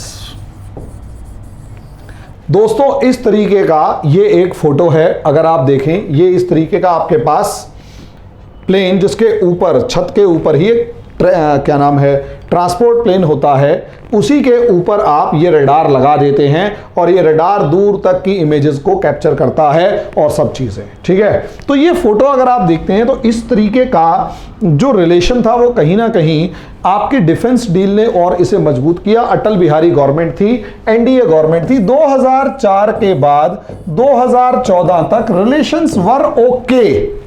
दोस्तों इस तरीके का ये एक फोटो है, अगर आप देखें ये इस तरीके का आपके पास प्लेन, जिसके ऊपर छत के ऊपर ही एक क्या नाम है ट्रांसपोर्ट प्लेन होता है, उसी के ऊपर आप ये रडार लगा देते हैं और ये रडार दूर तक की इमेजेस को कैप्चर करता है और सब चीजें, ठीक है। तो ये फोटो अगर आप देखते हैं तो इस तरीके का जो रिलेशन था वो कहीं ना कहीं आपकी डिफेंस डील ने और इसे मजबूत किया। अटल बिहारी गवर्नमेंट थी, एनडीए गवर्नमेंट थी। 2004 के बाद 2014 तक रिलेशंस वर ओके,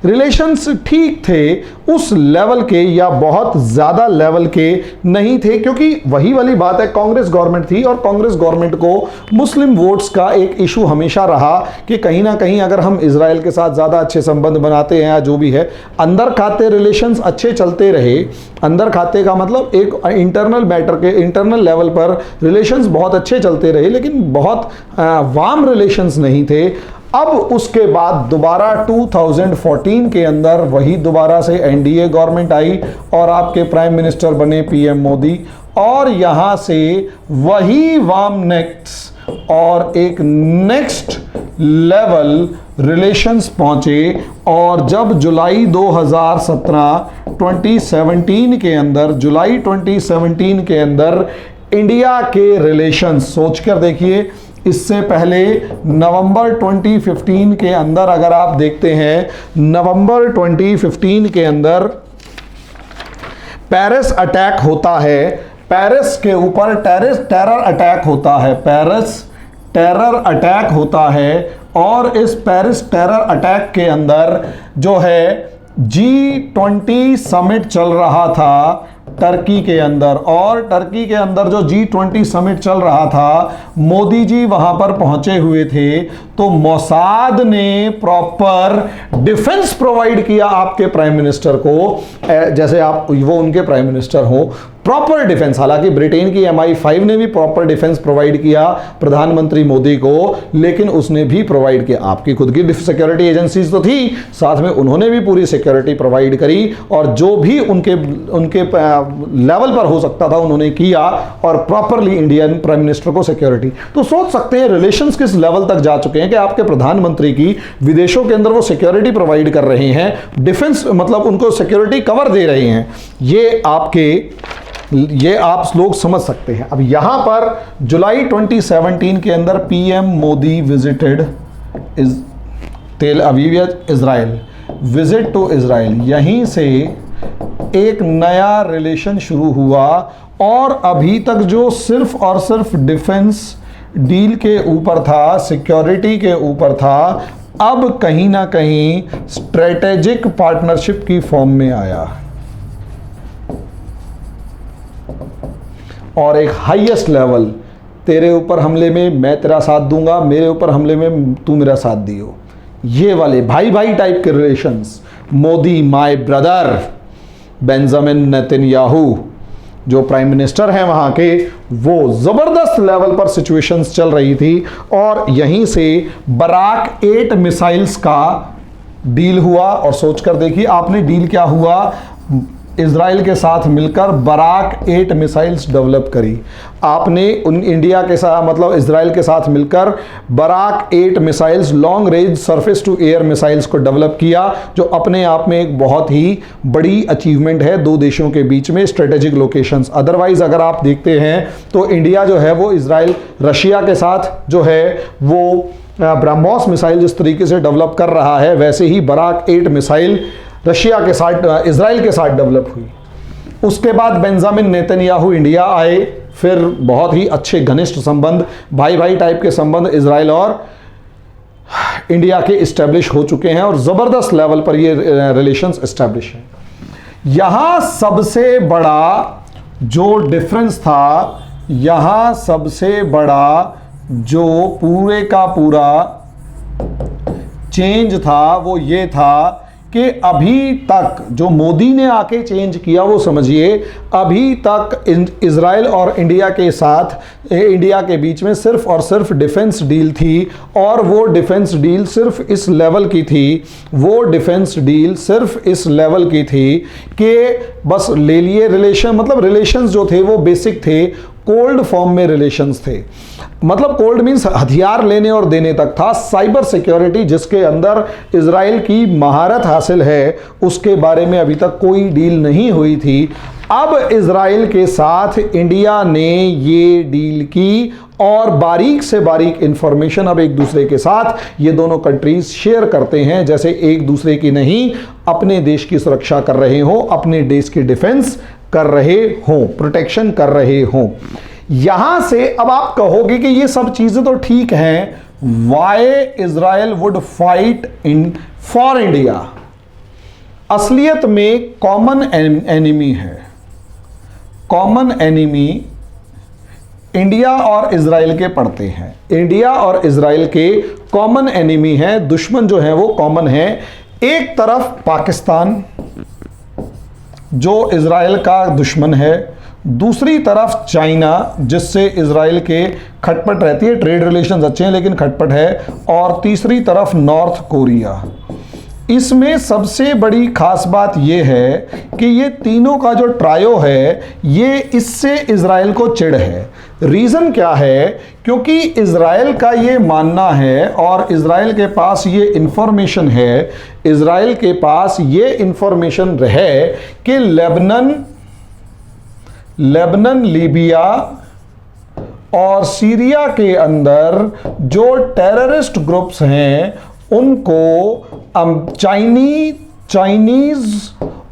रिलेशंस ठीक थे, उस लेवल के या बहुत ज्यादा लेवल के नहीं थे, क्योंकि वही वाली बात है, कांग्रेस गवर्नमेंट थी और कांग्रेस गवर्नमेंट को मुस्लिम वोट्स का एक इशू हमेशा रहा कि कहीं ना कहीं अगर हम इजराइल के साथ ज्यादा अच्छे संबंध बनाते हैं या जो भी है, अंदर खाते रिलेशंस अच्छे चलते रहे। अंदर खाते का मतलब एक इंटरनल मैटर के इंटरनल लेवल पर रिलेशंस बहुत अच्छे चलते रहे, लेकिन बहुत वार्म रिलेशंस नहीं थे। अब उसके बाद दोबारा 2014 के अंदर वही दोबारा से एनडीए गवर्नमेंट आई और आपके प्राइम मिनिस्टर बने पीएम मोदी, और यहां से वही वार्म नेक्स्ट और एक नेक्स्ट लेवल रिलेशंस पहुंचे। और जब जुलाई 2017 के अंदर, जुलाई 2017 के अंदर इंडिया के रिलेशंस, सोचकर देखिए, इससे पहले नवंबर 2015 के अंदर अगर आप देखते हैं, नवंबर 2015 के अंदर पेरिस अटैक होता है, पेरिस के ऊपर टेरर अटैक होता है, पेरिस टेरर अटैक होता है। और इस पेरिस टेरर अटैक के अंदर जो है G20 समिट चल रहा था टर्की के अंदर, और टर्की के अंदर जो G20 समिट चल रहा था, मोदी जी वहां पर पहुंचे हुए थे। तो मोसाद ने प्रॉपर डिफेंस प्रोवाइड किया आपके प्राइम मिनिस्टर को, जैसे आप वो उनके प्राइम मिनिस्टर हो, प्रॉपर डिफेंस। हालांकि ब्रिटेन की MI5 ने भी प्रॉपर डिफेंस प्रोवाइड किया प्रधानमंत्री मोदी को, लेकिन उसने भी प्रोवाइड किया, आपकी खुद की सिक्योरिटी एजेंसीज तो थी, साथ में उन्होंने भी पूरी सिक्योरिटी प्रोवाइड करी और जो भी उनके लेवल पर हो सकता था उन्होंने किया, और प्रॉपरली इंडियन प्राइम मिनिस्टर को सिक्योरिटी। तो सोच सकते हैं रिलेशंस किस लेवल तक जा चुके हैं कि आपके प्रधानमंत्री की विदेशों के अंदर वो सिक्योरिटी प्रोवाइड कर रहे हैं, डिफेंस मतलब उनको सिक्योरिटी कवर दे रहे हैं। ये आप लोग समझ सकते हैं। अब यहां पर जुलाई 2017 के अंदर PM Modi visited Tel Aviv Israel, visit to Israel, यहीं से एक नया रिलेशन शुरू हुआ। और अभी तक जो सिर्फ और सिर्फ डिफेंस डील के ऊपर था, सिक्योरिटी के ऊपर था, अब कहीं ना कहीं स्ट्रेटेजिक पार्टनरशिप की फॉर्म में आया और एक हाईएस्ट लेवल, तेरे ऊपर हमले में मैं तेरा साथ दूंगा, मेरे ऊपर हमले में तू मेरा साथ दियो, ये वाले भाई भाई टाइप के relations. Modi my brother, Benjamin Netanyahu, जो प्राइम मिनिस्टर हैं वहाँ के, वो ज़बरदस्त लेवल पर सिचुएशंस चल रही थी और यहीं से बराक 8 मिसाइल्स का डील हुआ। और सोचकर देखिए आपने, डील क्या हुआ, इजराइल के साथ मिलकर बराक 8 मिसाइल्स डेवलप करी आपने, उन इंडिया के साथ मतलब इजराइल के साथ मिलकर Barak 8 missiles, long range surface to air missiles को डेवलप किया, जो अपने आप में एक बहुत ही बड़ी अचीवमेंट है दो देशों के बीच में स्ट्रेटेजिक लोकेशंस। अदरवाइज अगर आप देखते हैं तो इंडिया जो है वो इजराइल, रशिया के साथ जो है वो ब्रह्मोस मिसाइल जिस तरीके से डेवलप कर रहा है, वैसे ही बराक 8 मिसाइल रशिया के साथ, इजराइल के साथ डेवलप हुई। उसके बाद बेंजामिन नेतन्याहू इंडिया आए, फिर बहुत ही अच्छे घनिष्ठ संबंध, भाई भाई टाइप के संबंध इजराइल और इंडिया के इस्टेब्लिश हो चुके हैं और ज़बरदस्त लेवल पर ये रिलेशंस इस्टेब्लिश हैं। यहाँ सबसे बड़ा जो डिफरेंस था, यहाँ सबसे बड़ा जो पूरे का पूरा चेंज था वो ये था कि अभी तक जो मोदी ने आके चेंज किया, वो समझिए अभी तक इजराइल और इंडिया के साथ, इंडिया के बीच में सिर्फ और सिर्फ डिफेंस डील थी और वो डिफेंस डील सिर्फ इस लेवल की थी, वो डिफेंस डील सिर्फ इस लेवल की थी कि बस ले लिए रिलेशन, मतलब रिलेशंस जो थे वो बेसिक थे, कोल्ड फॉर्म में रिलेशंस थे। मतलब कोल्ड मींस हथियार लेने और देने तक था। साइबर सिक्योरिटी जिसके अंदर इजराइल की महारत हासिल है, उसके बारे में अभी तक कोई डील नहीं हुई थी। अब इजराइल के साथ इंडिया ने ये डील की और बारीक से बारीक इंफॉर्मेशन अब एक दूसरे के साथ ये दोनों कंट्रीज शेयर करते हैं, जैसे एक दूसरे की नहीं, अपने देश की सुरक्षा कर रहे हो, अपने देश की डिफेंस कर रहे हो, प्रोटेक्शन कर रहे हो। यहां से अब आप कहोगे कि ये सब चीजें तो ठीक हैं, why Israel would fight in for India. असलियत में कॉमन एनिमी है, कॉमन एनिमी इंडिया और इजराइल के पड़ते हैं। इंडिया और इजराइल के कॉमन एनिमी हैं, दुश्मन जो है वो कॉमन है। एक तरफ पाकिस्तान जो इजराइल का दुश्मन है, दूसरी तरफ चाइना जिससे इजराइल के खटपट रहती है, ट्रेड रिलेशंस अच्छे हैं लेकिन खटपट है, और तीसरी तरफ नॉर्थ कोरिया। इसमें सबसे बड़ी खास बात यह है कि ये तीनों का जो ट्रायो है, ये इससे इजराइल को चिढ़ है। रीज़न क्या है? क्योंकि इजराइल का ये मानना है और इजराइल के पास ये इंफॉर्मेशन है, इजराइल के पास ये इंफॉर्मेशन है कि लेबनन, लीबिया और सीरिया के अंदर जो टेररिस्ट ग्रुप्स हैं उनको चाइनीज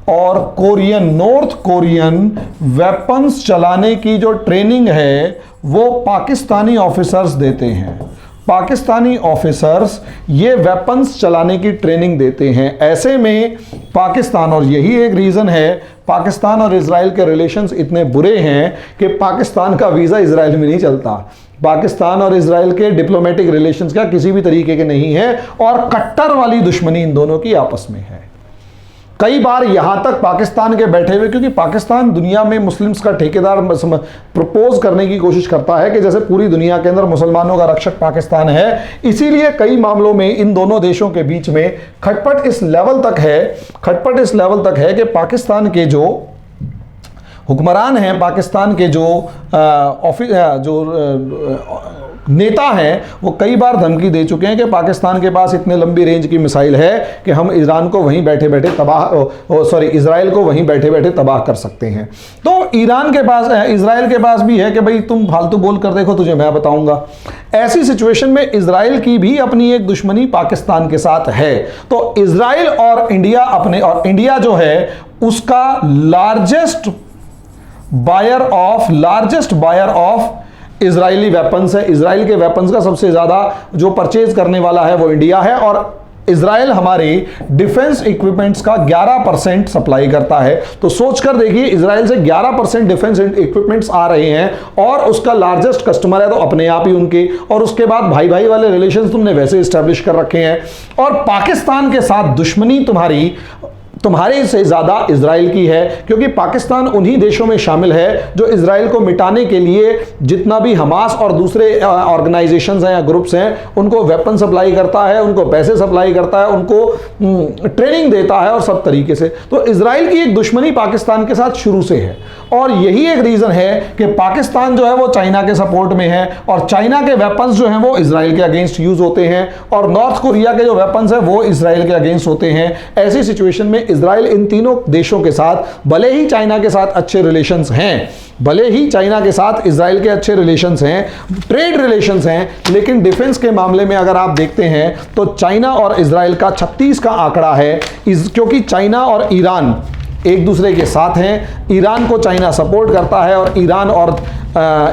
और कोरियन, नॉर्थ कोरियन वेपन्स चलाने की जो ट्रेनिंग है वो पाकिस्तानी ऑफिसर्स देते हैं। पाकिस्तानी ऑफिसर्स ये वेपन्स चलाने की ट्रेनिंग देते हैं। ऐसे में पाकिस्तान, और यही एक रीज़न है पाकिस्तान और इजराइल के रिलेशंस इतने बुरे हैं कि पाकिस्तान का वीज़ा इजराइल में नहीं चलता। पाकिस्तान और इजराइल के डिप्लोमेटिक रिलेशंस का किसी भी तरीके के नहीं है और कट्टर वाली दुश्मनी इन दोनों की आपस में है। कई बार यहां तक पाकिस्तान के बैठे हुए, क्योंकि पाकिस्तान दुनिया में मुस्लिम्स का ठेकेदार प्रपोज करने की कोशिश करता है कि जैसे पूरी दुनिया के अंदर मुसलमानों का रक्षक पाकिस्तान है, इसीलिए कई मामलों में इन दोनों देशों के बीच में खटपट इस लेवल तक है कि पाकिस्तान के जो हुक्मरान हैं, पाकिस्तान के जो नेता हैं, वो कई बार धमकी दे चुके हैं कि पाकिस्तान के पास इतने लंबी रेंज की मिसाइल है कि हम ईरान को वहीं बैठे बैठे इजराइल को वहीं बैठे बैठे तबाह कर सकते हैं। तो इजराइल के पास भी है कि भाई तुम फालतू बोल कर देखो, तुझे मैं बताऊंगा। ऐसी सिचुएशन में इजराइल की भी अपनी एक दुश्मनी पाकिस्तान के साथ है। तो इजराइल और इंडिया जो है उसका largest buyer of Israeli weapons है। इजराइल के वेपन्स का सबसे ज्यादा जो परचेज करने वाला है वो इंडिया है, और इजराइल हमारे डिफेंस इक्विपमेंट्स का 11% सप्लाई करता है। तो सोचकर देखिए, इजराइल से 11% डिफेंस इक्विपमेंट्स आ रहे हैं और उसका लार्जेस्ट कस्टमर है, तो अपने आप ही उनके, और उसके बाद भाई भाई वाले रिलेशंस तुमने वैसे इस्टेब्लिश कर रखे हैं। और पाकिस्तान के साथ दुश्मनी तुम्हारी तुम्हारे से ज़्यादा इजराइल की है, क्योंकि पाकिस्तान उन्हीं देशों में शामिल है जो इजराइल को मिटाने के लिए जितना भी हमास और दूसरे ऑर्गेनाइजेशंस हैं या ग्रुप्स हैं उनको वेपन सप्लाई करता है, उनको पैसे सप्लाई करता है, उनको ट्रेनिंग देता है और सब तरीके से। तो इजराइल की एक दुश्मनी पाकिस्तान के साथ शुरू से है और यही एक रीज़न है कि पाकिस्तान जो है वो चाइना के सपोर्ट में है और चाइना के वेपन्स जो हैं वो इजराइल के अगेंस्ट यूज़ होते हैं और नॉर्थ कोरिया के जो वेपन्स हैं वो इजराइल के अगेंस्ट होते हैं। ऐसी सिचुएशन में इजराइल इन तीनों देशों के साथ, भले ही चाइना के साथ अच्छे रिलेशंस हैं, भले ही चाइना के साथ इजराइल के अच्छे रिलेशंस हैं, ट्रेड रिलेशंस हैं, लेकिन डिफेंस के मामले में अगर आप देखते हैं तो चाइना और इजराइल का 36 का आंकड़ा है, क्योंकि चाइना और ईरान एक दूसरे के साथ हैं। ईरान को चाइना सपोर्ट करता है और ईरान और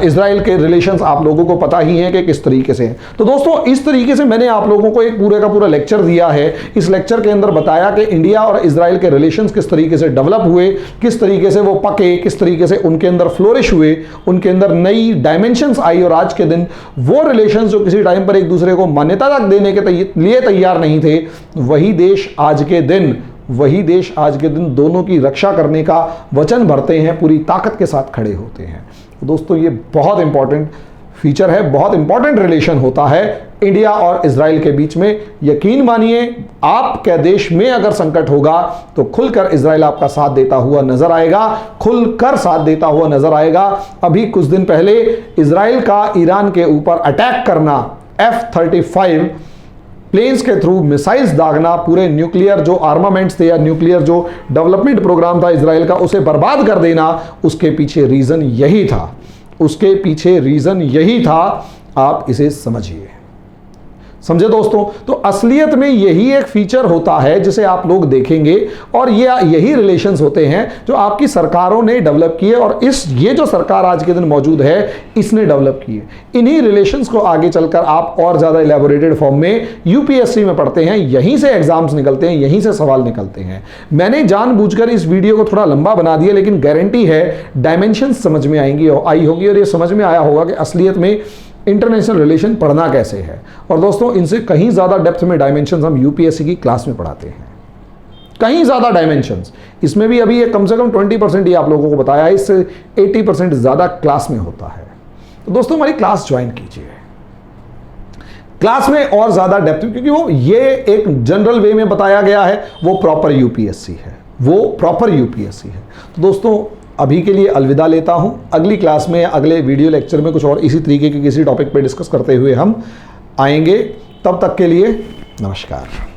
इजराइल के रिलेशंस आप लोगों को पता ही है कि किस तरीके से हैं। तो दोस्तों, इस तरीके से मैंने आप लोगों को एक पूरे का पूरा लेक्चर दिया है। इस लेक्चर के अंदर बताया कि इंडिया और इजराइल के रिलेशंस किस तरीके से डेवलप हुए, किस तरीके से वो पके, किस तरीके से उनके अंदर फ्लोरिश हुए, उनके अंदर नई डायमेंशंस आई और आज के दिन वो रिलेशंस जो किसी टाइम पर एक दूसरे को मान्यता तक देने के लिए तैयार नहीं थे, वही देश आज के दिन दोनों की रक्षा करने का वचन भरते हैं, पूरी ताकत के साथ खड़े होते हैं। तो दोस्तों, ये बहुत इंपॉर्टेंट फीचर है, बहुत इंपॉर्टेंट रिलेशन होता है इंडिया और इजराइल के बीच में। यकीन मानिए, आपके देश में अगर संकट होगा तो खुलकर इजराइल आपका साथ देता हुआ नजर आएगा, खुलकर साथ देता हुआ नजर आएगा। अभी कुछ दिन पहले इजराइल का ईरान के ऊपर अटैक करना, F-35 प्लेन्स के थ्रू मिसाइल्स दागना, पूरे न्यूक्लियर जो आर्मामेंट्स थे या न्यूक्लियर जो डेवलपमेंट प्रोग्राम था इजराइल का, उसे बर्बाद कर देना, उसके पीछे रीजन यही था, उसके पीछे रीजन यही था। आप इसे समझिए, समझे दोस्तों। तो असलियत में यही एक फीचर होता है जिसे आप लोग देखेंगे और यही रिलेशंस होते हैं जो आपकी सरकारों ने डेवलप किए और ये जो सरकार आज के दिन मौजूद है इसने डेवलप किए। इन्हीं रिलेशंस को आगे चलकर आप और ज्यादा इलेबोरेटेड फॉर्म में यूपीएससी में पढ़ते हैं, यहीं से एग्जाम्स निकलते हैं, यहीं से सवाल निकलते हैं। मैंने जानबूझकर इस वीडियो को थोड़ा लंबा बना दिया, लेकिन गारंटी है डायमेंशंस समझ में आई होगी और ये समझ में आया होगा कि असलियत में इंटरनेशनल रिलेशन पढ़ना कैसे है। और दोस्तों, इनसे कहीं ज़्यादा डेप्थ में डायमेंशंस हम यूपीएससी की क्लास में पढ़ाते हैं, कहीं ज़्यादा डायमेंशंस। इसमें भी अभी ये कम से कम 20% ही आप लोगों को बताया है, इससे 80% ज़्यादा क्लास में होता है। तो दोस्तों, हमारी क्लास ज्वाइन कीजिए, क्लास में और ज़्यादा डेप्थ, क्योंकि वो ये एक जनरल वे में बताया गया है, वो प्रॉपर यूपीएससी है, वो प्रॉपर यूपीएससी है। तो दोस्तों, अभी के लिए अलविदा लेता हूं। अगली क्लास में, अगले वीडियो लेक्चर में कुछ और इसी तरीके के किसी टॉपिक पे डिस्कस करते हुए हम आएंगे। तब तक के लिए नमस्कार।